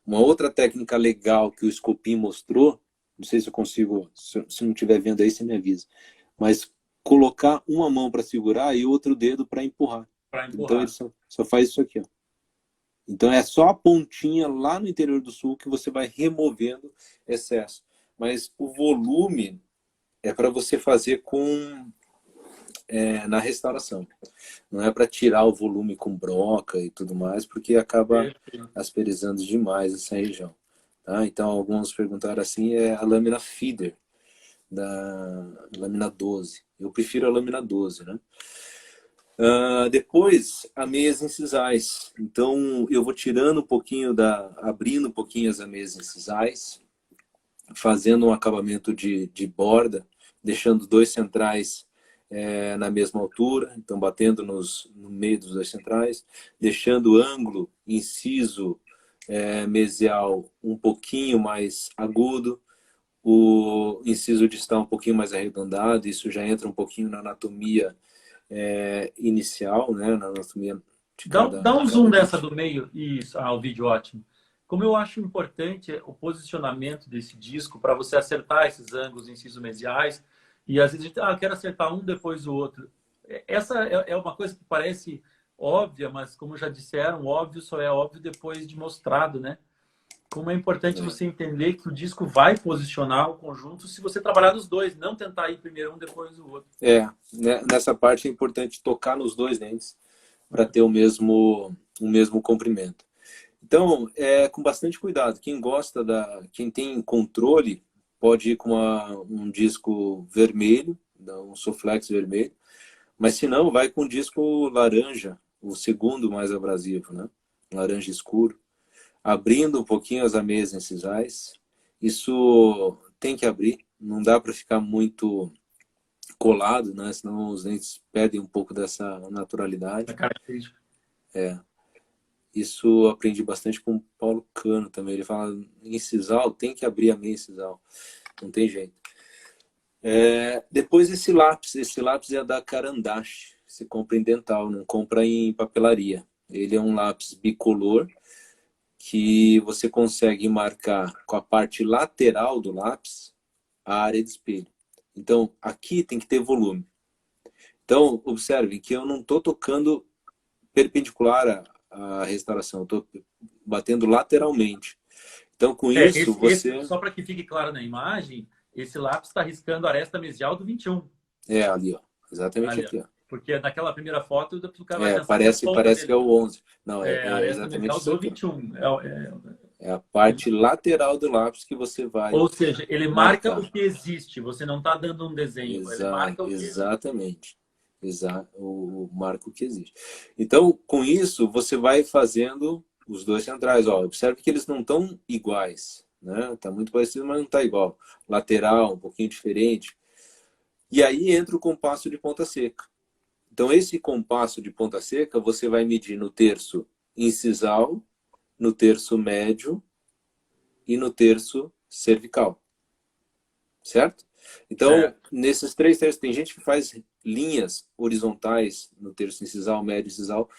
Uma outra técnica legal que o Scopin mostrou, não sei se eu consigo, se não estiver vendo aí, você me avisa, mas colocar uma mão para segurar e outro dedo para empurrar. Para Então ele empurrar. só faz isso aqui, ó. Então é só a pontinha lá no interior do sul que você vai removendo excesso. Mas o volume é para você fazer na restauração. Não é para tirar o volume com broca e tudo mais, porque acaba Perfeito. asperizando demais essa região. Tá? Então, alguns perguntaram assim, é a lâmina feeder, da lâmina 12. Eu prefiro a lâmina 12, né? Depois, ameias incisais. Então, eu vou tirando um pouquinho abrindo um pouquinho as ameias incisais, fazendo um acabamento de borda, deixando dois centrais na mesma altura, então batendo no meio dos dois centrais, deixando o ângulo inciso mesial um pouquinho mais agudo, o inciso distal um pouquinho mais arredondado, isso já entra um pouquinho na anatomia inicial, né, na anatomia Dá um de zoom cada dessa dente. do meio. Isso, o vídeo ótimo. como eu acho importante o posicionamento desse disco para você acertar esses ângulos inciso-mesiais, e às vezes a gente, eu quero acertar um depois do outro. Essa é uma coisa que parece óbvia, mas como já disseram, óbvio só é óbvio depois de mostrado, né? Como é importante É. você entender que o disco vai posicionar o conjunto se você trabalhar nos dois, não tentar ir primeiro um depois o outro. Nessa parte é importante tocar nos dois dentes para ter o mesmo comprimento. Então, com bastante cuidado. Quem tem controle, pode ir com um disco vermelho, um Soflex vermelho, mas se não, vai com um disco laranja, o segundo mais abrasivo, né? Laranja escuro, abrindo um pouquinho as ameias incisais. Isso tem que abrir, não dá para ficar muito colado, né? Senão os dentes perdem um pouco dessa A naturalidade. característica. Isso eu aprendi bastante com o Paulo Cano também. Ele fala, incisal, tem que abrir a meia incisal. Não tem jeito. Depois esse lápis é da Carandache. Você compra em dental, não compra em papelaria. Ele é um lápis bicolor que você consegue marcar com a parte lateral do lápis a área de espelho. Então, aqui tem que ter volume. Então, observe que eu não estou tocando perpendicular à restauração, estou batendo lateralmente. Então, com isso, você... Só para que fique claro na imagem, esse lápis está riscando a aresta mesial do 21. Ali, ó. Exatamente Ali, aqui, ó. porque naquela primeira foto o cara vai pensar parece que é o 11. Não, a aresta exatamente mesial isso do aqui. 21. É a parte lateral do lápis que você vai Ou seja, ele marca marcar. o que existe. Você não está dando um desenho, ele marca o que existe. Exatamente. O marco que existe. Então, com isso, você vai fazendo os dois centrais. Ó, observe que eles não estão iguais. Né? Tá muito parecido, mas não está igual. Lateral, um pouquinho diferente. E aí entra o compasso de ponta seca. Então, esse compasso de ponta seca, você vai medir no terço incisal, no terço médio e no terço cervical. Certo? Então, nesses 3 terços, tem gente que faz linhas horizontais no terço incisal, médio incisal,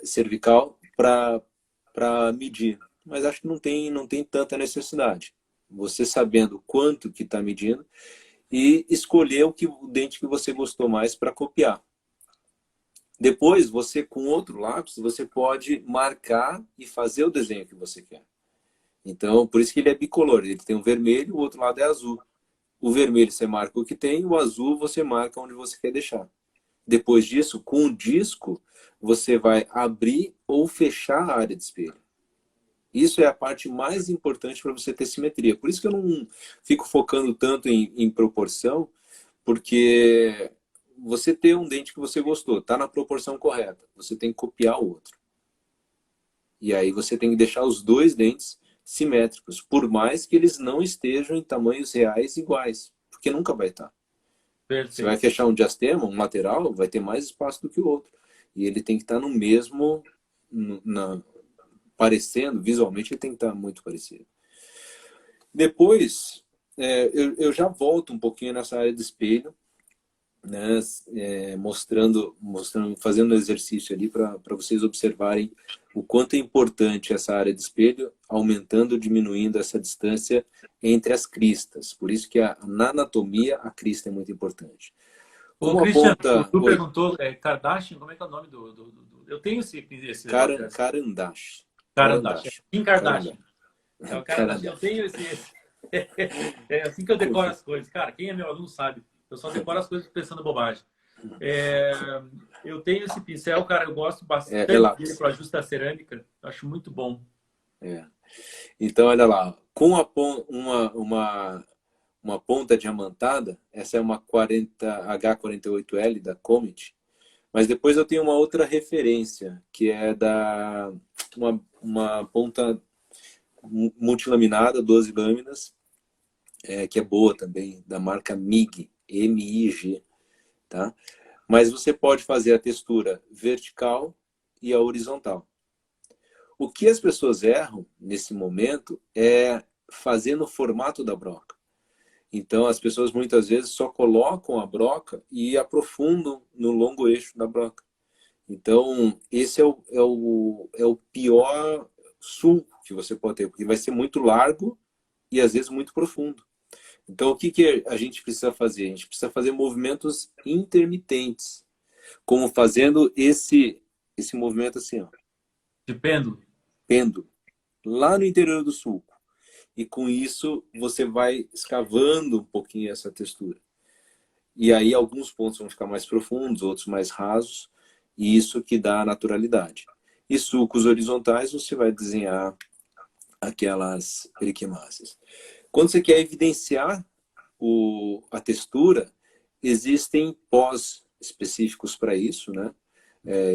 cervical, para medir. Mas acho que não tem tanta necessidade. Você sabendo quanto que está medindo e escolher o dente que você gostou mais para copiar. Depois, você com outro lápis, você pode marcar e fazer o desenho que você quer. Então, por isso que ele é bicolor. Ele tem um vermelho, o outro lado é azul. O vermelho você marca o que tem, o azul você marca onde você quer deixar. Depois disso, com o disco, você vai abrir ou fechar a área de espelho. Isso é a parte mais importante para você ter simetria. Por isso que eu não fico focando tanto em proporção, porque você ter um dente que você gostou, está na proporção correta, você tem que copiar o outro. E aí você tem que deixar os dois dentes simétricos, por mais que eles não estejam em tamanhos reais iguais, porque nunca vai estar. Perfeito. Você vai fechar um diastema, um lateral, vai ter mais espaço do que o outro. E ele tem que estar no mesmo, parecendo, visualmente ele tem que estar muito parecido. Depois, eu já volto um pouquinho nessa área de espelho, né, fazendo um exercício ali para vocês observarem o quanto é importante essa área de espelho, aumentando ou diminuindo essa distância entre as cristas. Por isso que na anatomia a crista é muito importante. Ô, Christian, tu perguntou, Kardashian, como é que é o nome eu tenho esse Carandache. Kim Kardashian. É o Kardashian. Eu tenho esse... É assim que eu decoro as coisas. Cara, quem é meu aluno sabe. Eu só decoro as coisas pensando bobagem. Eu tenho esse pincel, cara, eu gosto bastante dele para ajustar a cerâmica. Acho muito bom. Então, olha lá. Com uma ponta diamantada, essa é uma H48L da Comet. Mas depois eu tenho uma outra referência, que é uma ponta multilaminada, 12 lâminas, que é boa também, da marca MIG, M-I-G. Tá? Mas você pode fazer a textura vertical e a horizontal. O que as pessoas erram nesse momento é fazer no formato da broca. Então, as pessoas muitas vezes só colocam a broca e aprofundam no longo eixo da broca. Então, esse é o pior sulco que você pode ter, porque vai ser muito largo e às vezes muito profundo. Então, o que, que a gente precisa fazer? A gente precisa fazer movimentos intermitentes, como fazendo esse movimento assim, ó, De pêndulo. pêndulo, lá no interior do sulco. E com isso, você vai escavando um pouquinho essa textura. E aí, alguns pontos vão ficar mais profundos, outros mais rasos, e isso que dá a naturalidade. E sulcos horizontais, você vai desenhar aquelas periquimáceas. Quando você quer evidenciar a textura, existem pós específicos para isso, né?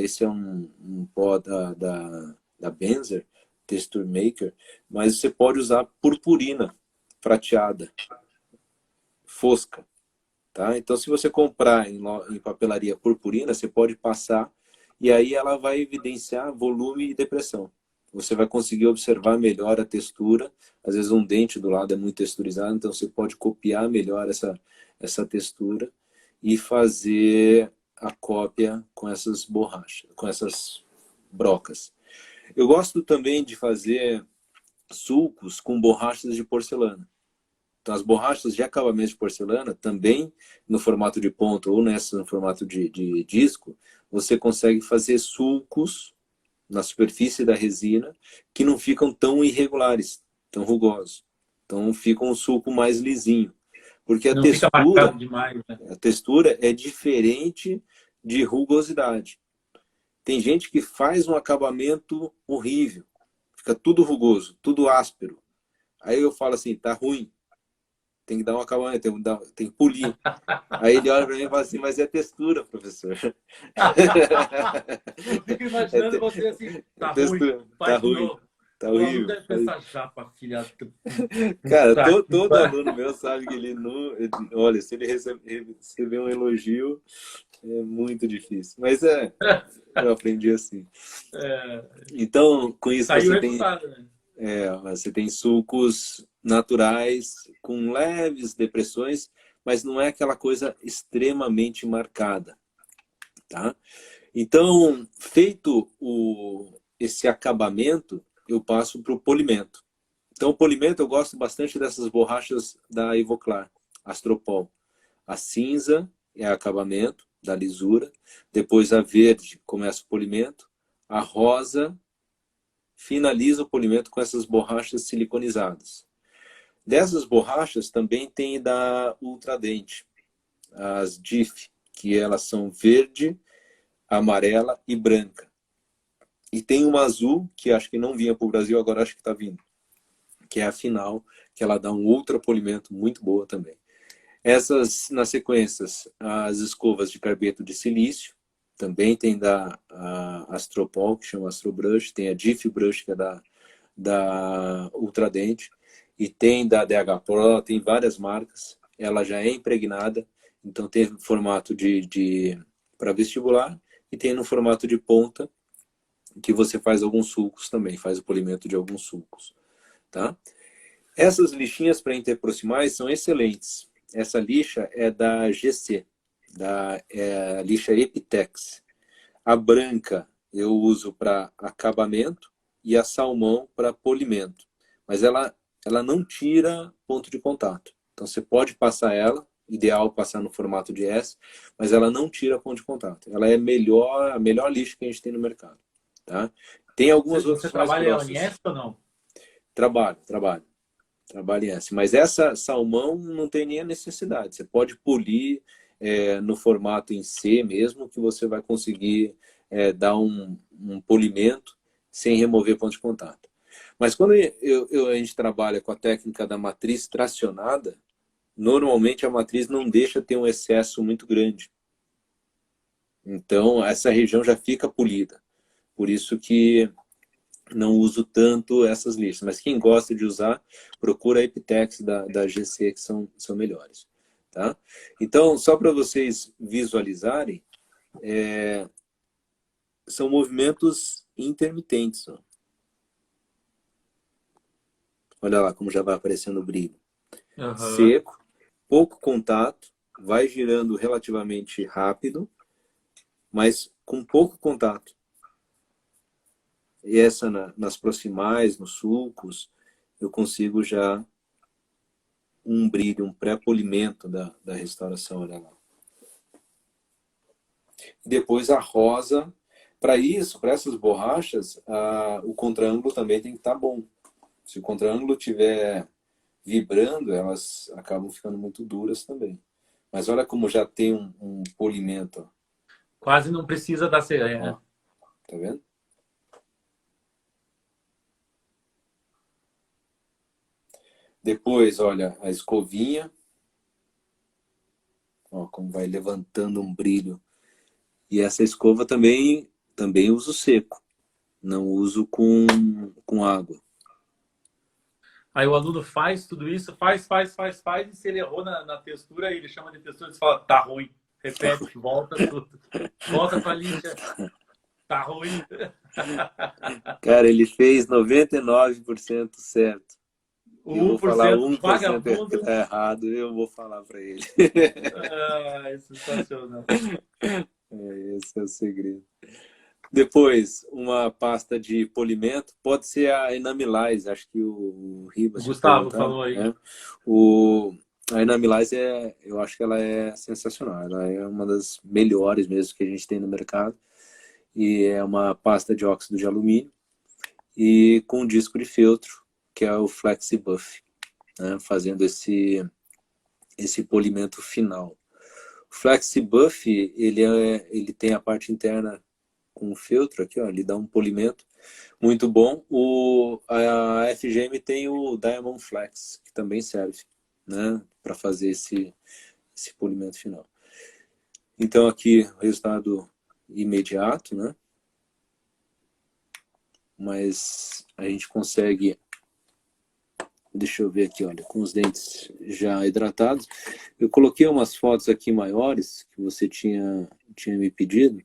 Esse é um pó da Benzer, Texture Maker, mas você pode usar purpurina prateada, fosca, tá? Então, se você comprar em papelaria purpurina, você pode passar e aí ela vai evidenciar volume e depressão. Você vai conseguir observar melhor a textura. Às vezes um dente do lado é muito texturizado, então você pode copiar melhor essa textura e fazer a cópia com essas borrachas, com essas brocas. Eu gosto também de fazer sulcos com borrachas de porcelana. Então, as borrachas de acabamento de porcelana, também no formato de ponto ou nessa no formato de disco, você consegue fazer sulcos na superfície da resina que não ficam tão irregulares, tão rugosos. Então, fica um sulco mais lisinho. Porque Não fica marcado demais, né? a textura é diferente de rugosidade. Tem gente que faz um acabamento horrível, fica tudo rugoso, tudo áspero. Aí eu falo assim, tá ruim, tem que dar um acabamento, tem que polir. Aí ele olha para mim e fala assim, mas é textura, professor. Eu fico imaginando você assim, É tá ruim, textura, tá faz de ruim, novo. tá O aluno horrível. deve pensar, japa, filha do... Cara, Puta que todo pariu. aluno meu sabe que ele não... Olha, se ele receber um elogio, é muito difícil. Mas eu aprendi assim. É, Então, com isso tá aí o resultado, né? você tem sulcos naturais com leves depressões, mas não é aquela coisa extremamente marcada, tá? Então, feito esse acabamento, eu passo para o polimento. Então, o polimento eu gosto bastante dessas borrachas da Ivoclar, Astropol. A cinza é acabamento da lisura, depois a verde começa o polimento, a rosa finaliza o polimento com essas borrachas siliconizadas. Dessas borrachas também tem da Ultradente, as DIF, que elas são verde, amarela e branca. E tem uma azul, que acho que não vinha para o Brasil, agora acho que está vindo, que é a final, que ela dá um ultra polimento muito boa também. Essas, nas sequências, as escovas de carbeto de silício, também tem da Astropol, que chama Astrobrush, tem a Diff Brush, que é da Ultradente, e tem da DH Pro, tem várias marcas, ela já é impregnada, então tem formato para vestibular, e tem no formato de ponta, que você faz alguns sulcos também, faz o polimento de alguns sulcos, tá? Essas lixinhas para interproximais são excelentes. Essa lixa é da GC, a lixa Epitex. A branca eu uso para acabamento e a salmão para polimento. Mas ela não tira ponto de contato. Então você pode passar ela, ideal passar no formato de S, mas ela não tira ponto de contato. Ela é a melhor lixa que a gente tem no mercado. Tá? Tem algumas Você outras mais trabalha em grossas. ONS ou não? Trabalho. Trabalho em S. Mas essa salmão não tem nem a necessidade. Você pode polir no formato em C mesmo, que você vai conseguir dar um polimento sem remover ponto de contato. Mas quando a gente trabalha com a técnica da matriz tracionada, normalmente a matriz não deixa ter um excesso muito grande. Então, essa região já fica polida. Por isso que não uso tanto essas lixas. Mas quem gosta de usar, procura a Epitex da GC, que são melhores. Tá? Então, só para vocês visualizarem, são movimentos intermitentes. Ó. Olha lá como já vai aparecendo o brilho. Aham. Seco, pouco contato, vai girando relativamente rápido, mas com pouco contato. e essa nas proximais, nos sulcos, eu consigo já um brilho, um pré-polimento da restauração, olha lá. Depois a rosa, para isso, para essas borrachas, o contraângulo também tem que estar bom. Se o contraângulo estiver vibrando, elas acabam ficando muito duras também. Mas olha como já tem um polimento. Quase não precisa da serena. Tá vendo? Depois, olha, a escovinha. Ó, como vai levantando um brilho. E essa escova também uso seco. Não uso com água. Aí o aluno faz tudo isso, faz, e se ele errou na textura, ele chama de textura e fala, tá ruim. Repete, volta tudo. Volta pra lixa. Tá ruim. Cara, ele fez 99% certo. Eu O vou falar 1% 1% que vagabundo. tá errado, eu vou falar para ele. Ah, é sensacional. Esse é o segredo. Depois, uma pasta de polimento, pode ser a Enamilize, acho que o O Ribas tinha Gustavo perguntado, falou aí. né? A Enamilize, eu acho que ela é sensacional, ela é uma das melhores mesmo que a gente tem no mercado, e é uma pasta de óxido de alumínio, e com um disco de feltro, que é o FlexiBuff, né? Fazendo esse polimento final. O FlexiBuff, ele tem a parte interna com feltro aqui, ó, ele dá um polimento muito bom. A FGM tem o Diamond Flex, que também serve, né, para fazer esse polimento final. Então aqui o resultado imediato, né? Mas a gente consegue, deixa eu ver aqui, olha, com os dentes já hidratados. Eu coloquei umas fotos aqui maiores que você tinha me pedido.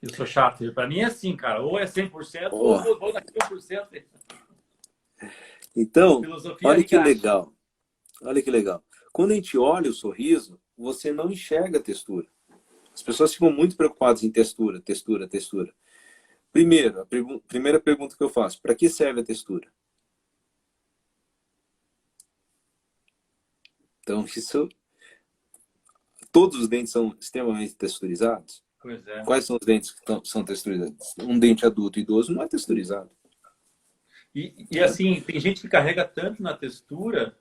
Eu sou chato. Pra mim é assim, cara. Ou é 100%, Oh. ou vou naquele 1%. Então, Filosofia olha que Higashi. legal. Olha que legal. Quando a gente olha o sorriso, você não enxerga a textura. As pessoas ficam muito preocupadas em textura, textura, textura. Primeiro, primeira pergunta que eu faço, para que serve a textura? Então, todos os dentes são extremamente texturizados? Pois é. Quais são os dentes que são texturizados? Um dente adulto e idoso não é texturizado. E assim, tem gente que carrega tanto na textura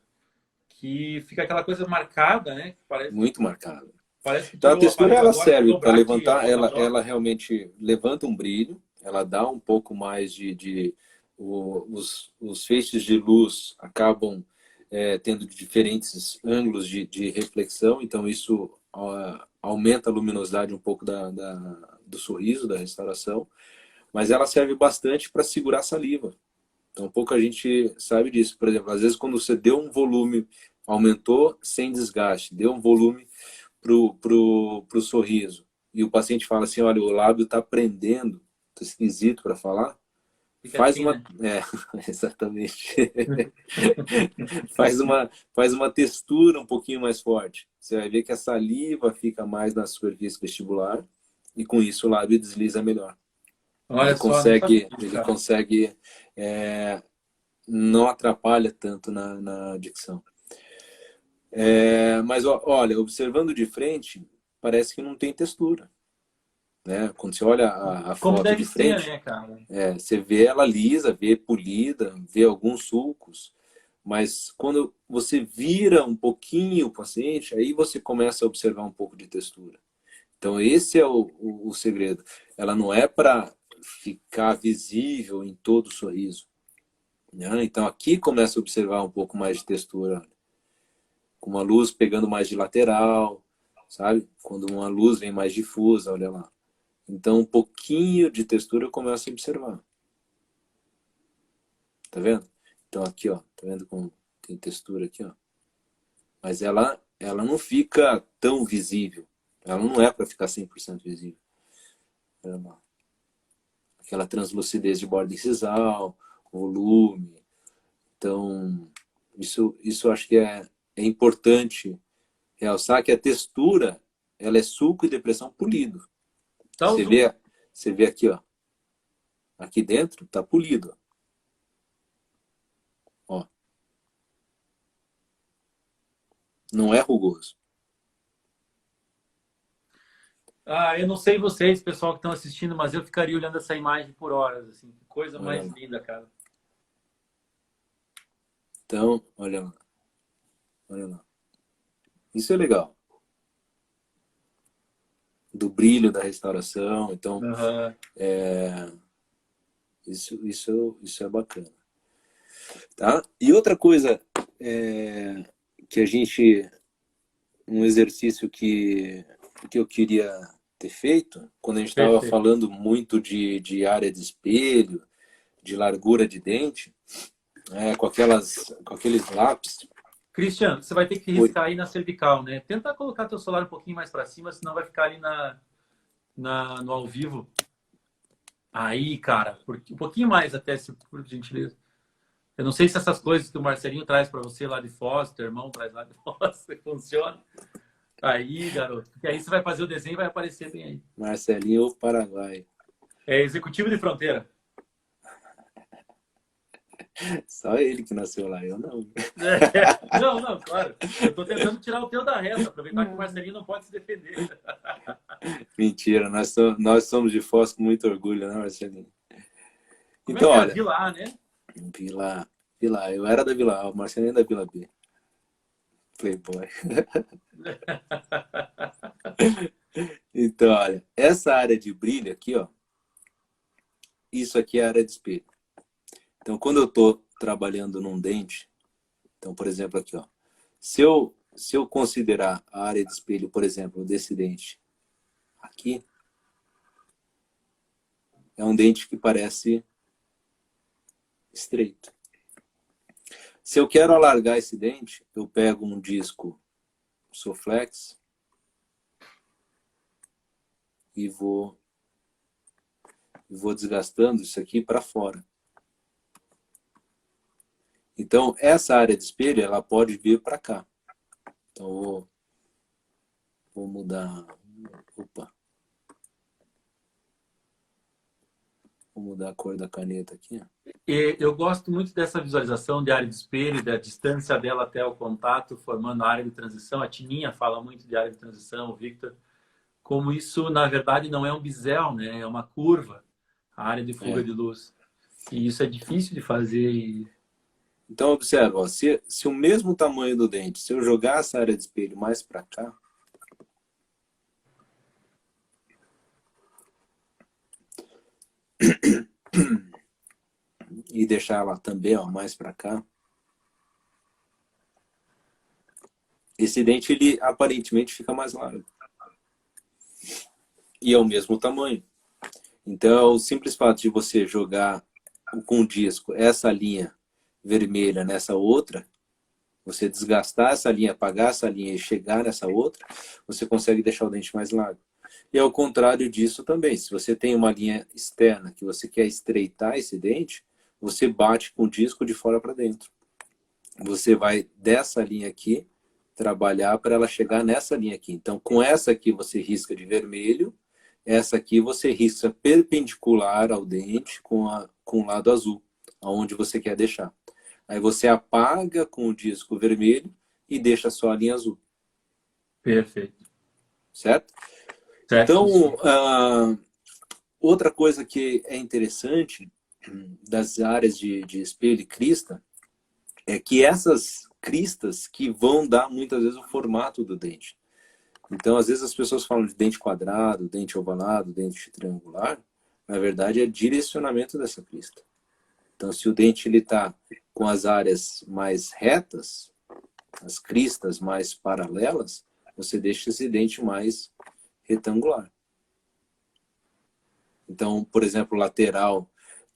que fica aquela coisa marcada, né? Muito marcado. Parece que Então, a tirou o textura aparelho ela agora para serve para dobrar aqui a levantar, ponta ela grossa. realmente levanta um brilho, ela dá um pouco mais os feixes de luz acabam tendo diferentes ângulos de reflexão, então isso aumenta a luminosidade um pouco do sorriso, da restauração, mas ela serve bastante para segurar a saliva. Então pouca gente sabe disso. Por exemplo, às vezes quando você deu um volume, aumentou sem desgaste, deu um volume pro sorriso, e o paciente fala assim, olha, o lábio está prendendo, está esquisito para falar, Fica faz assim, uma... né? Exatamente. faz uma textura um pouquinho mais forte. Você vai ver que a saliva fica mais na superfície vestibular, e com isso o lábio desliza melhor. Olha só, não sabia disso, Ele cara. consegue não atrapalha tanto na dicção. Mas olha, observando de frente, parece que não tem textura, né? Quando você olha a Como foto de deve ser, frente, né, cara? você vê ela lisa, vê polida, vê alguns sulcos, mas quando você vira um pouquinho o paciente, aí você começa a observar um pouco de textura. Então esse é o segredo. Ela não é para ficar visível em todo o sorriso, né? Então aqui começa a observar um pouco mais de textura, com uma luz pegando mais de lateral, sabe? Quando uma luz vem mais difusa, olha lá. Então, um pouquinho de textura eu começo a observar. Tá vendo? Então, aqui, ó. Tá vendo como tem textura aqui, ó? Mas ela não fica tão visível. Ela não é para ficar 100% visível. Aquela translucidez de borda incisal, volume. Então, isso acho que é importante realçar que a textura, ela é sulco e depressão polido. Tá os... Você vê aqui, ó. Aqui dentro tá polido. Ó. Não é rugoso. Ah, eu não sei vocês, pessoal que estão assistindo, mas eu ficaria olhando essa imagem por horas, assim. Que coisa Olha mais lá. linda, cara. Então, olha lá. Olha lá. Isso é legal. Do brilho da restauração. Então, Uhum. isso é bacana. Tá? E outra coisa que a gente... Um exercício que eu queria ter feito, quando a gente estava Perfeito. falando muito de área de espelho, de largura de dente, com aqueles lápis. Cristiano, você vai ter que Oi. riscar aí na cervical, né? Tenta colocar teu celular um pouquinho mais para cima, senão vai ficar ali no ao vivo. Aí, cara, um pouquinho mais até, se por gentileza. Eu não sei se essas coisas que o Marcelinho traz para você lá de Foz, teu irmão traz lá de Foz, funciona. Aí, garoto. Porque aí você vai fazer o desenho e vai aparecer bem aí. Marcelinho Paraguai. É executivo de fronteira. Só ele que nasceu lá, eu não. Não, não, claro. Eu tô tentando tirar o teu da reta, aproveitar que o Marcelinho não pode se defender. Mentira, nós somos de Foz com muito orgulho, né, Marcelinho? Como é Então, que é? olha, Vila A, né? Vila A, eu era da Vila A, o Marcelinho é da Vila B. Playboy. Então, olha, essa área de brilho aqui, ó, isso aqui é a área de espelho. Então, quando eu estou trabalhando num dente, então, por exemplo, aqui, ó, se eu considerar a área de espelho, por exemplo, desse dente aqui, é um dente que parece estreito. Se eu quero alargar esse dente, eu pego um disco Soflex e vou desgastando isso aqui para fora. Então, essa área de espelho, ela pode vir para cá. Então, vou mudar... Opa! Vou mudar a cor da caneta aqui. E eu gosto muito dessa visualização de área de espelho, da distância dela até o contato, formando a área de transição. A Tininha fala muito de área de transição, o Victor. Como isso, na verdade, não é um bisel, né? É uma curva, a área de fuga É. de luz. E isso é difícil de fazer. Então, observa, ó, se o mesmo tamanho do dente, se eu jogar essa área de espelho mais para cá, e deixar ela também, ó, mais para cá, esse dente, ele aparentemente fica mais largo. E é o mesmo tamanho. Então, o simples fato de você jogar com o disco essa linha vermelha nessa outra, você desgastar essa linha, apagar essa linha e chegar nessa outra, você consegue deixar o dente mais largo. E ao contrário disso também, se você tem uma linha externa que você quer estreitar esse dente, você bate com o disco de fora para dentro. Você vai dessa linha aqui trabalhar para ela chegar nessa linha aqui. Então, com essa aqui você risca de vermelho, essa aqui você risca perpendicular ao dente com o lado azul, aonde você quer deixar. Aí você apaga com o disco vermelho e deixa só a linha azul. Perfeito. Certo? Certo. Então, outra coisa que é interessante das áreas de espelho e crista é que essas cristas que vão dar muitas vezes o formato do dente. Então, às vezes as pessoas falam de dente quadrado, dente ovalado, dente triangular. Na verdade, é direcionamento dessa crista. Então, se o dente está com as áreas mais retas, as cristas mais paralelas, você deixa esse dente mais retangular. Então, por exemplo, lateral,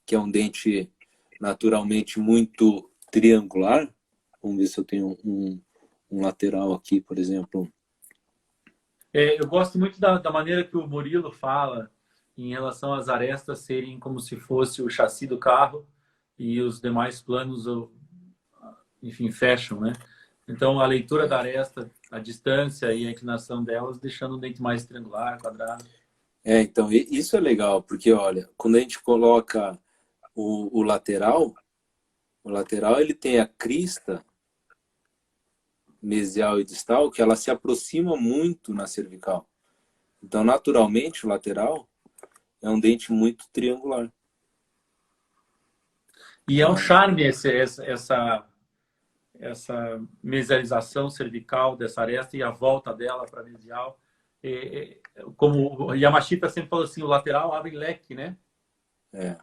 que é um dente naturalmente muito triangular. Vamos ver se eu tenho um lateral aqui, por exemplo. Eu gosto muito da maneira que o Murilo fala em relação às arestas serem como se fosse o chassi do carro e os demais planos, enfim, fecham, né? Então, a leitura da aresta, a distância e a inclinação delas, deixando o dente mais triangular, quadrado. Então, isso é legal, porque, olha, quando a gente coloca o lateral, ele tem a crista mesial e distal, que ela se aproxima muito na cervical. Então, naturalmente, o lateral é um dente muito triangular. E é um charme essa mesialização cervical dessa aresta e a volta dela para mesial. Como o Yamashita sempre falou assim, o lateral abre leque, né? É.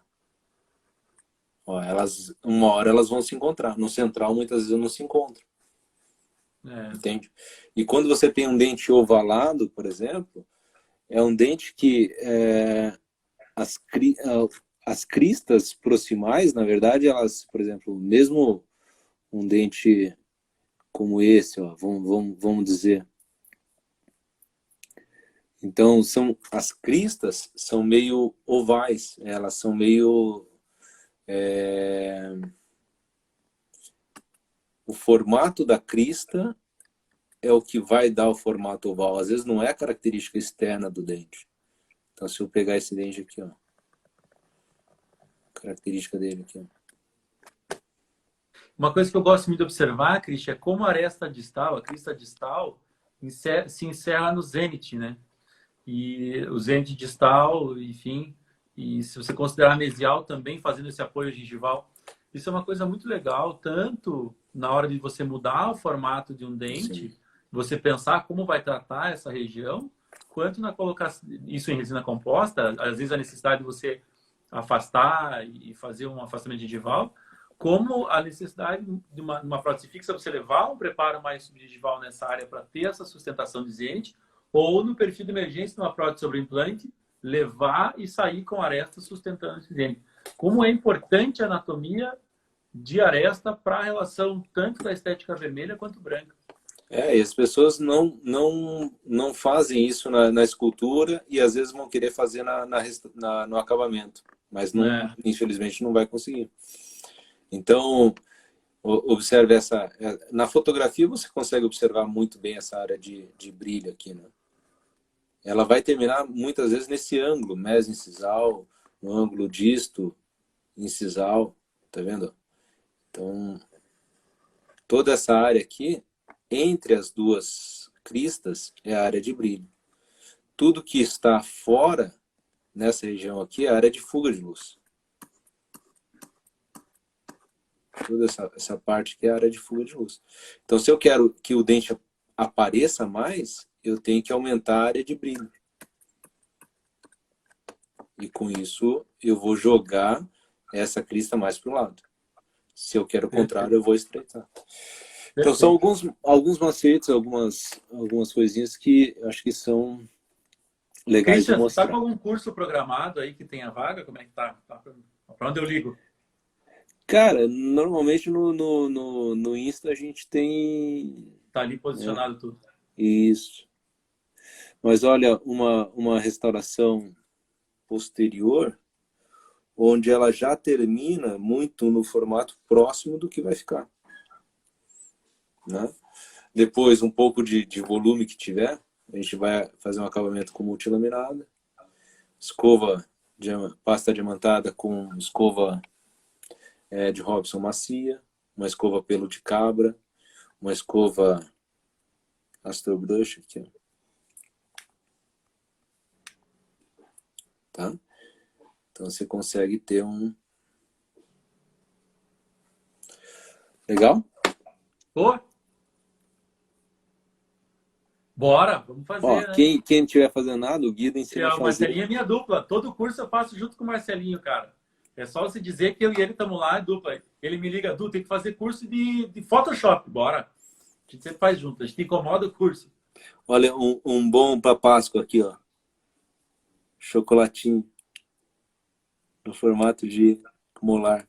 Ó, uma hora elas vão se encontrar. No central, muitas vezes não se encontram. Entende? E quando você tem um dente ovalado, por exemplo, é um dente que as cristas proximais, na verdade, elas, por exemplo, mesmo um dente como esse, ó, vamos dizer. Então, as cristas são meio ovais, elas são meio... o formato da crista é o que vai dar o formato oval. Às vezes não é a característica externa do dente. Então, se eu pegar esse dente aqui, ó, característica dele aqui, ó. Uma coisa que eu gosto muito de observar, Cristian, é como a aresta distal, a crista distal, se encerra no zênite, né? E o zênite distal, enfim, e se você considerar mesial também fazendo esse apoio gengival, isso é uma coisa muito legal, tanto na hora de você mudar o formato de um dente, Sim. você pensar como vai tratar essa região, quanto na colocação, isso em resina composta, às vezes a necessidade de você afastar e fazer um afastamento gengival, como a necessidade de uma prótese fixa, você levar um preparo mais subgengival nessa área para ter essa sustentação de dente, ou no perfil de emergência, numa prótese sobre implante, levar e sair com aresta sustentando esse dente. Como é importante a anatomia de aresta para a relação tanto da estética vermelha quanto branca. E as pessoas não fazem isso na escultura e às vezes vão querer fazer no acabamento, mas não, infelizmente não vai conseguir. Então, observe na fotografia você consegue observar muito bem essa área de brilho aqui, né? Ela vai terminar muitas vezes nesse ângulo meso-incisal, no ângulo disto-incisal, tá vendo? Então, toda essa área aqui, entre as duas cristas, é a área de brilho. Tudo que está fora, nessa região aqui, é a área de fuga de luz. Toda essa parte aqui é a área de fuga de luz. Então, se eu quero que o dente apareça mais, eu tenho que aumentar a área de brilho. E com isso, eu vou jogar essa crista mais para o lado. Se eu quero o contrário, eu vou estreitar. Então, são alguns macetes, algumas coisinhas que acho que são legais de Christian, você está mostrar. com algum curso programado aí que tenha vaga? Como é que tá? Para onde eu ligo? Cara, normalmente no Insta a gente tem... Tá ali posicionado tudo. Isso. Mas olha, uma restauração posterior, onde ela já termina muito no formato próximo do que vai ficar. Né? Depois, um pouco de volume que tiver, a gente vai fazer um acabamento com multilaminada, pasta diamantada com escova de Robson macia, uma escova pelo de cabra, uma escova Astro Brush aqui, ó. Tá? Então você consegue ter um... Legal? Pô? Bora, vamos Ó, fazer, né? quem não estiver fazendo nada, o Guido ensina a O fazer. Marcelinho é minha dupla. Todo curso eu faço junto com o Marcelinho, cara. É só você dizer que eu e ele estamos lá, dupla. Ele me liga, Du, tem que fazer curso de Photoshop. Bora. A gente sempre faz junto. A gente incomoda o curso. Olha, um bom para Páscoa aqui, ó. Chocolatinho. No formato de molar.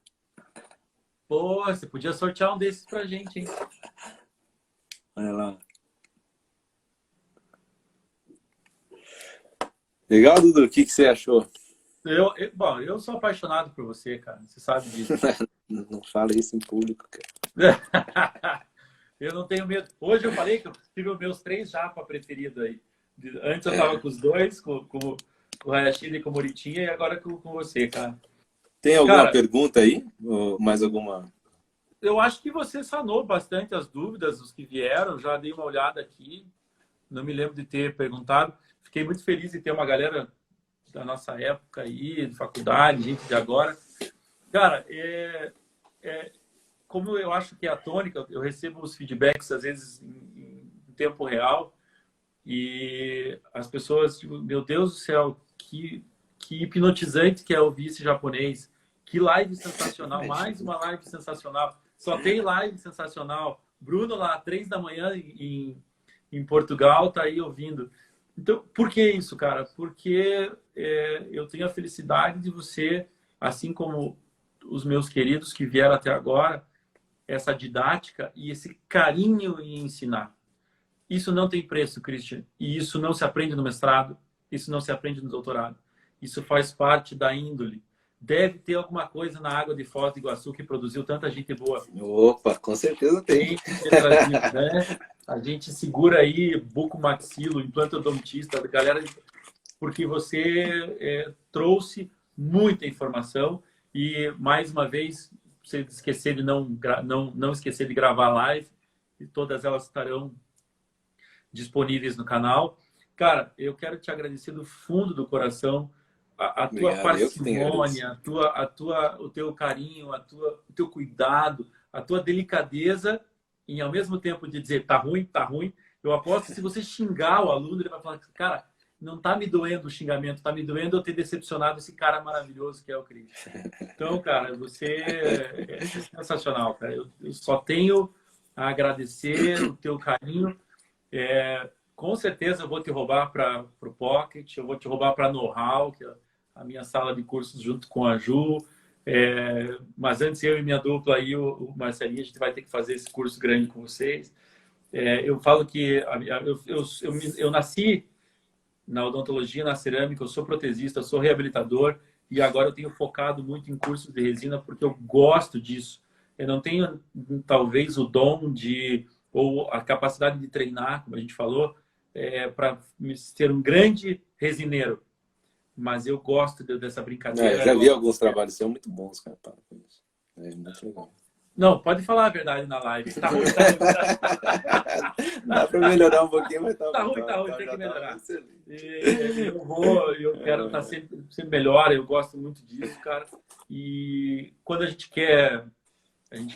Pô, você podia sortear um desses pra gente, hein? Olha lá. Legal, Dudu? O que você achou? Bom, eu sou apaixonado por você, cara. Você sabe disso. Não fala isso em público, cara. Eu não tenho medo. Hoje eu falei que eu tive os meus 3 japa preferidos aí. Antes eu tava com os 2, com com o Hayashida e com o Moritinha, e agora com você, cara. Tem alguma Cara, pergunta aí? Ou mais alguma? eu acho que você sanou bastante as dúvidas, os que vieram, já dei uma olhada aqui, não me lembro de ter perguntado. Fiquei muito feliz de ter uma galera da nossa época aí, de faculdade, gente de agora. Cara, como eu acho que é a tônica, eu recebo os feedbacks, às vezes, em tempo real, e as pessoas, tipo, meu Deus do céu, que hipnotizante que é ouvir esse japonês. Que live sensacional, mais uma live sensacional. Só tem live sensacional. Bruno lá, 3 da manhã em Portugal, tá aí ouvindo. Então, por que isso, cara? Porque eu tenho a felicidade de você, assim como os meus queridos que vieram até agora, essa didática e esse carinho em ensinar. Isso não tem preço, Christian. E isso não se aprende no mestrado, isso não se aprende no doutorado. Isso faz parte da índole. Deve ter alguma coisa na água de Foz do Iguaçu que produziu tanta gente boa. Opa, com certeza tem. Tem que ter trazido, né? A gente segura aí bucomaxilo, implantodontista, galera, porque você trouxe muita informação e, mais uma vez, você esquecer de não esquecer de gravar a live, e todas elas estarão disponíveis no canal. Cara, eu quero te agradecer do fundo do coração a tua Obrigado, eu que tenho a agradecer. parcimônia, o teu carinho, o teu cuidado, a tua delicadeza em ao mesmo tempo de dizer tá ruim, tá ruim. Eu aposto que se você xingar o aluno, ele vai falar, cara, não tá me doendo o xingamento, tá me doendo eu ter decepcionado esse cara maravilhoso que é o Cris. Então, cara, você é sensacional, cara. Eu só tenho a agradecer o teu carinho. Com certeza eu vou te roubar para o Pocket, eu vou te roubar para Know-how, que é a minha sala de cursos junto com a Ju. Mas antes eu e minha dupla aí, o Marcelinho, a gente vai ter que fazer esse curso grande com vocês. Eu falo que eu nasci na odontologia, na cerâmica, eu sou protesista, eu sou reabilitador e agora eu tenho focado muito em cursos de resina porque eu gosto disso. Eu não tenho, talvez, o dom de ou a capacidade de treinar, como a gente falou, para ser um grande resineiro. Mas eu gosto dessa brincadeira. Já vi alguns trabalhos são muito bons, cara. Para com isso. É muito legal. Não, pode falar a verdade na live. Tá ruim, tá ruim. Dá para melhorar um pouquinho, mas tá ruim, tem que tá melhorar. excelente. Eu quero estar sempre melhor, eu gosto muito disso, cara. E quando a gente quer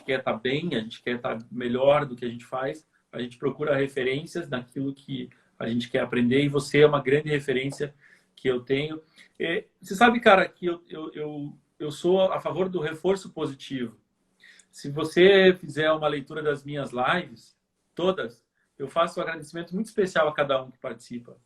estar bem, a gente quer estar melhor do que a gente faz, a gente procura referências naquilo que a gente quer aprender e você é uma grande referência que eu tenho. Você sabe, cara, que eu sou a favor do reforço positivo. Se você fizer uma leitura das minhas lives, todas, eu faço um agradecimento muito especial a cada um que participa.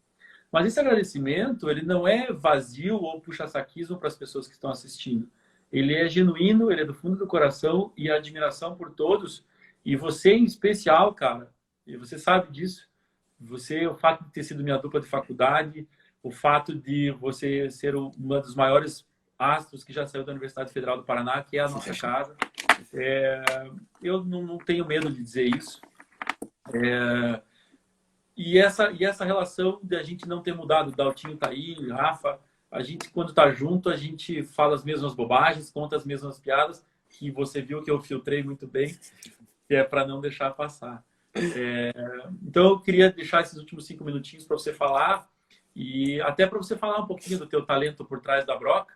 Mas esse agradecimento, ele não é vazio ou puxa-saquismo para as pessoas que estão assistindo. Ele é genuíno, ele é do fundo do coração e a admiração por todos. E você em especial, cara, e você sabe disso. O fato de ter sido minha dupla de faculdade, o fato de você ser uma dos maiores astros que já saiu da Universidade Federal do Paraná, que é a nossa casa. Eu não tenho medo de dizer isso. E essa relação de a gente não ter mudado, o Daltinho tá aí, Rafa, a gente, quando tá junto, a gente fala as mesmas bobagens, conta as mesmas piadas, que você viu que eu filtrei muito bem, que é para não deixar passar. Então, eu queria deixar esses últimos 5 minutinhos para você falar, e até para você falar um pouquinho do teu talento por trás da broca,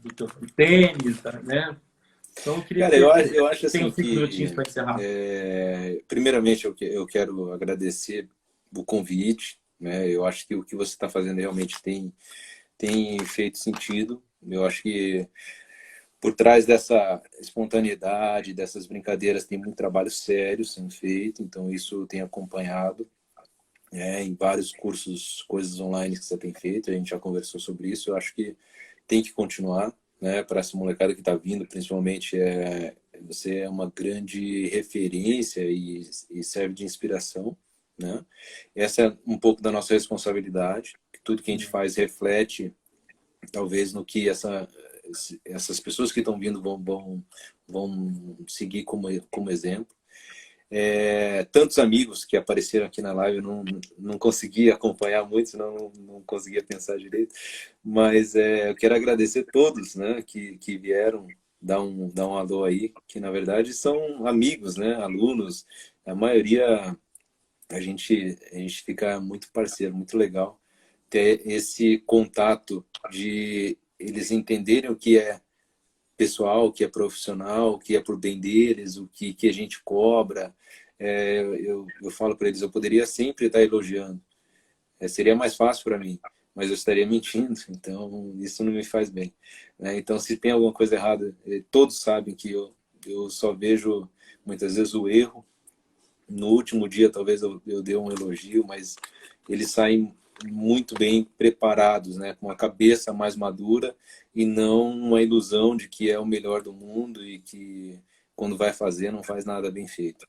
do teu tênis, né? Então, eu queria Cara, eu acho assim tenho 5 que, minutinhos para encerrar. primeiramente, eu quero agradecer o convite, né? Eu acho que o que você está fazendo realmente tem feito sentido. Eu acho que por trás dessa espontaneidade, dessas brincadeiras, tem muito trabalho sério sendo feito, então isso tem acompanhado, em vários cursos, coisas online que você tem feito, a gente já conversou sobre isso, eu acho que tem que continuar, né, para essa molecada que está vindo, principalmente, você é uma grande referência e serve de inspiração, né? Essa é um pouco da nossa responsabilidade, tudo que a gente faz reflete, talvez, no que essas pessoas que estão vindo vão seguir como exemplo. Tantos amigos que apareceram aqui na live, eu não consegui acompanhar muito, senão não conseguia pensar direito. Mas eu quero agradecer todos, né, que vieram dar um alô aí, que na verdade são amigos, né, alunos. A maioria a gente fica muito parceiro, muito legal ter esse contato de eles entenderem o que é pessoal, o que é profissional, o que é por bem deles, que a gente cobra. Eu falo para eles, eu poderia sempre estar elogiando, seria mais fácil para mim, mas eu estaria mentindo, então isso não me faz bem, né? Então, se tem alguma coisa errada, todos sabem que eu só vejo muitas vezes o erro. No último dia, talvez eu dê um elogio, mas eles saem muito bem preparados, né? Com a cabeça mais madura e não uma ilusão de que é o melhor do mundo e que quando vai fazer não faz nada bem feito.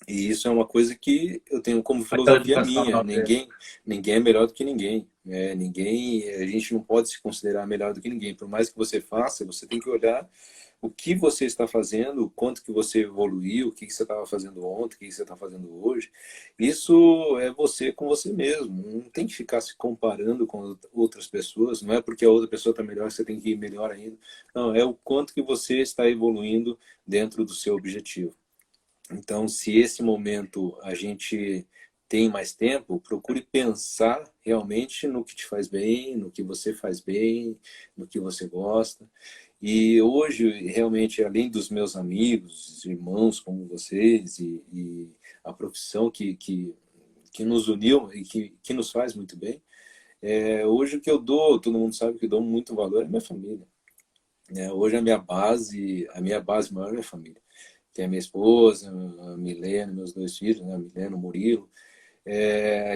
E isso é uma coisa que eu tenho como Aquela filosofia educação minha. não ter. Ninguém é melhor do que ninguém. A gente não pode se considerar melhor do que ninguém. Por mais que você faça, você tem que olhar o que você está fazendo, o quanto que você evoluiu, o que você estava fazendo ontem, o que você está fazendo hoje. Isso é você com você mesmo. Não tem que ficar se comparando com outras pessoas. Não é porque a outra pessoa está melhor que você tem que ir melhor ainda. Não, é o quanto que você está evoluindo dentro do seu objetivo. Então, se esse momento a gente tem mais tempo, procure pensar realmente no que te faz bem, no que você faz bem, no que você gosta. E hoje, realmente, além dos meus amigos, irmãos como vocês, e a profissão que nos uniu e que nos faz muito bem, hoje o que eu dou, todo mundo sabe que eu dou muito valor é minha família. Hoje a minha base maior é minha família. Tem a minha esposa, a Milena, meus dois filhos, né? A Milena, o Murilo,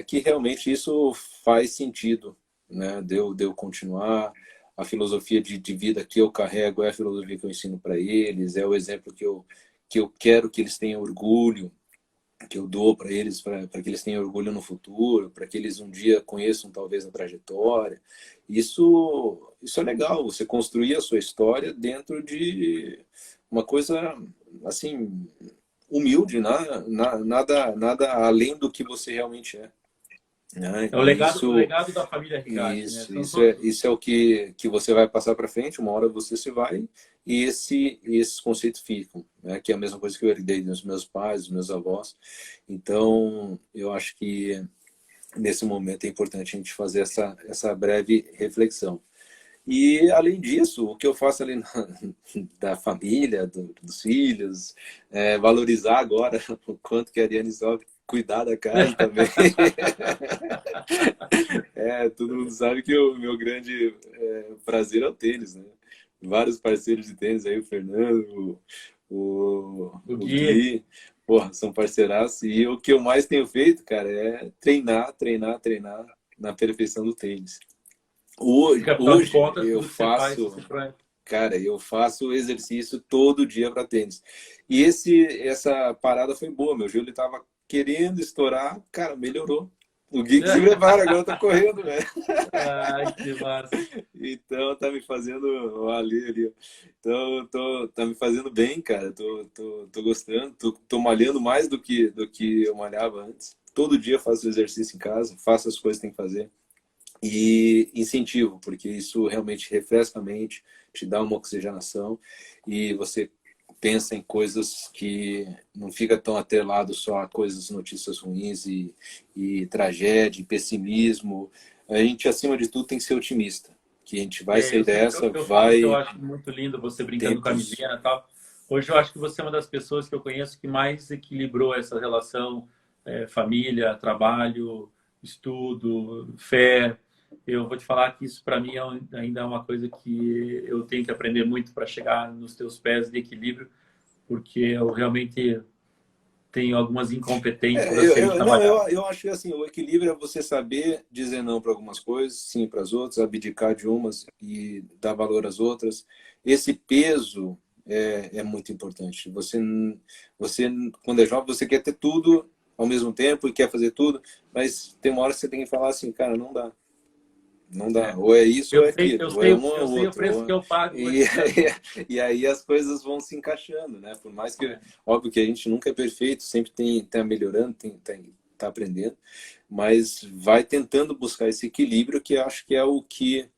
que realmente isso faz sentido, né? De eu continuar. A filosofia de vida que eu carrego é a filosofia que eu ensino para eles, é o exemplo que eu quero que eles tenham orgulho, que eu dou para eles, para que eles tenham orgulho no futuro, para que eles um dia conheçam talvez a trajetória. Isso é legal, você construir a sua história dentro de uma coisa assim humilde, nada além do que você realmente é, né? É E o isso legado da família Rigatti, né? isso, São isso é, todos. isso é o que você vai passar para frente, uma hora você se vai, e esses conceitos ficam, né? Que é a mesma coisa que eu herdei dos meus pais, dos meus avós. Então, eu acho que nesse momento é importante a gente fazer essa breve reflexão. E, além disso, o que eu faço ali da família, dos filhos, valorizar agora o quanto que a Ariane sofre, cuidar da casa também. Todo mundo sabe que o meu grande prazer é o tênis, né? Vários parceiros de tênis aí, o Fernando, O o Gui, Gui, porra, são parceiraços. E o que eu mais tenho feito, cara, é treinar, treinar, treinar na perfeição do tênis. porque afinal de Hoje contas, eu tudo que você faz, faço, você pra... cara, eu faço exercício todo dia para tênis. E essa parada foi boa, meu joelho estava querendo estourar, cara, melhorou. O Gui que se prepara, agora tá correndo, velho. Ai, que massa. Então tá me fazendo ali, ó. Então tá me fazendo bem, cara. Tô gostando, tô malhando mais do que eu malhava antes. Todo dia faço exercício em casa, faço as coisas que tem que fazer. E incentivo, porque isso realmente refresca a mente, te dá uma oxigenação e você pensa em coisas que não fica tão atrelado só a coisas, notícias ruins e tragédia, e pessimismo. A gente, acima de tudo, tem que ser otimista, que a gente vai sair dessa, Eu falo que eu vai acho muito lindo você brincando com a tempos... Milena e tal. Hoje eu acho que você é uma das pessoas que eu conheço que mais equilibrou essa relação família, trabalho, estudo, fé. Eu vou te falar que isso para mim ainda é uma coisa que eu tenho que aprender muito para chegar nos teus pés de equilíbrio, porque eu realmente tenho algumas incompetências a serem Não, trabalhadas. eu acho que assim, o equilíbrio é você saber dizer não para algumas coisas, sim para as outras, abdicar de umas e dar valor às outras. Esse peso é muito importante. Você, quando é jovem, você quer ter tudo ao mesmo tempo e quer fazer tudo, mas tem uma hora que você tem que falar assim, cara, não dá. Não dá. Ou é isso ou é aquilo. Ou é um ou é eu sei o outro. preço que eu pago E, hoje. e aí as coisas vão se encaixando, né? Por mais que, óbvio que a gente nunca é perfeito, sempre tá melhorando, tá aprendendo, mas vai tentando buscar esse equilíbrio que eu acho que é o que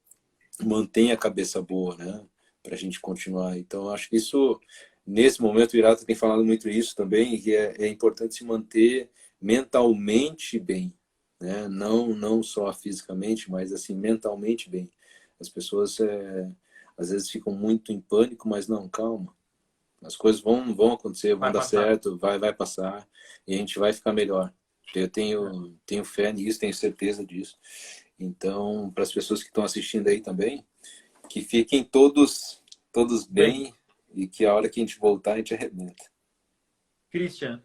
mantém a cabeça boa, né? Para a gente continuar. Então, eu acho que isso, nesse momento, o Irato tem falado muito isso também, que é importante se manter mentalmente bem, né? Não só fisicamente, mas assim, mentalmente bem. As pessoas às vezes ficam muito em pânico, mas não, calma. As coisas vão acontecer, vão Vai dar passar. certo, vai passar e a gente vai ficar melhor. Eu tenho fé nisso, tenho certeza disso. Então, para as pessoas que estão assistindo aí também, que fiquem todos Bem, bem e que a hora que a gente voltar, a gente arrebenta. Christian,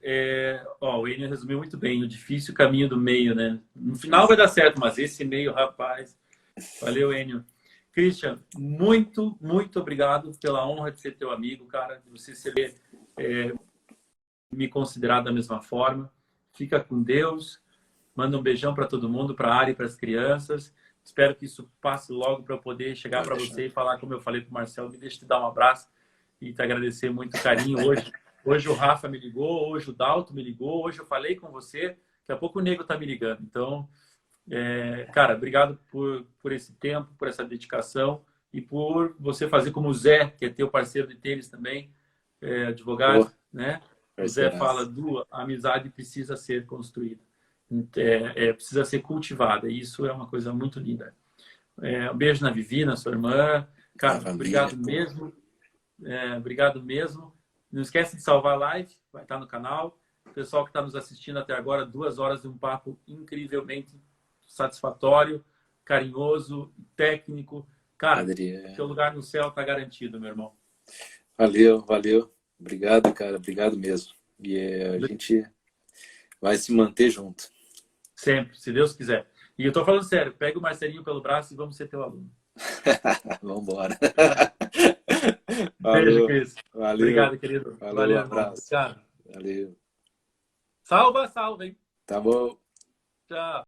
o Enio resumiu muito bem o difícil caminho do meio, né? No final vai dar certo, mas esse meio, rapaz. Valeu, Enio. Christian, muito, muito obrigado pela honra de ser teu amigo, cara, de você ser, me considerar da mesma forma. Fica com Deus. Manda um beijão para todo mundo, para a Ari e para as crianças. Espero que isso passe logo para eu poder chegar Pode para deixar. você e falar como eu falei para o Marcelo. Me deixa te dar um abraço e te agradecer muito o carinho hoje. Hoje o Rafa me ligou, hoje o Dalto me ligou, hoje eu falei com você. Daqui a pouco o Nego tá me ligando. Então, cara, obrigado por esse tempo, por essa dedicação e por você fazer como o Zé, que é teu parceiro de tênis também, Pô, advogado, né? O Zé fala, parceiraço. a amizade precisa ser construída, precisa ser cultivada. E isso é uma coisa muito linda. Um beijo na Vivi, na sua irmã. Na Cara, família, pô. obrigado mesmo. Não esquece de salvar a live, vai estar no canal. O pessoal que está nos assistindo até agora, 2 horas de um papo incrivelmente satisfatório, carinhoso, técnico. Cara, teu Adriano. lugar no céu está garantido, meu irmão. Valeu. Obrigado, cara. Obrigado mesmo. E a gente vai se manter junto. Sempre, se Deus quiser. E eu tô falando sério, pega o Marcelinho pelo braço e vamos ser teu aluno. Vamos embora. Beijo, Falou. Cris. Valeu. Obrigado, querido. Falou, Valeu, irmão. abraço. Obrigado. Valeu. Salva, hein? Tá bom. Tchau.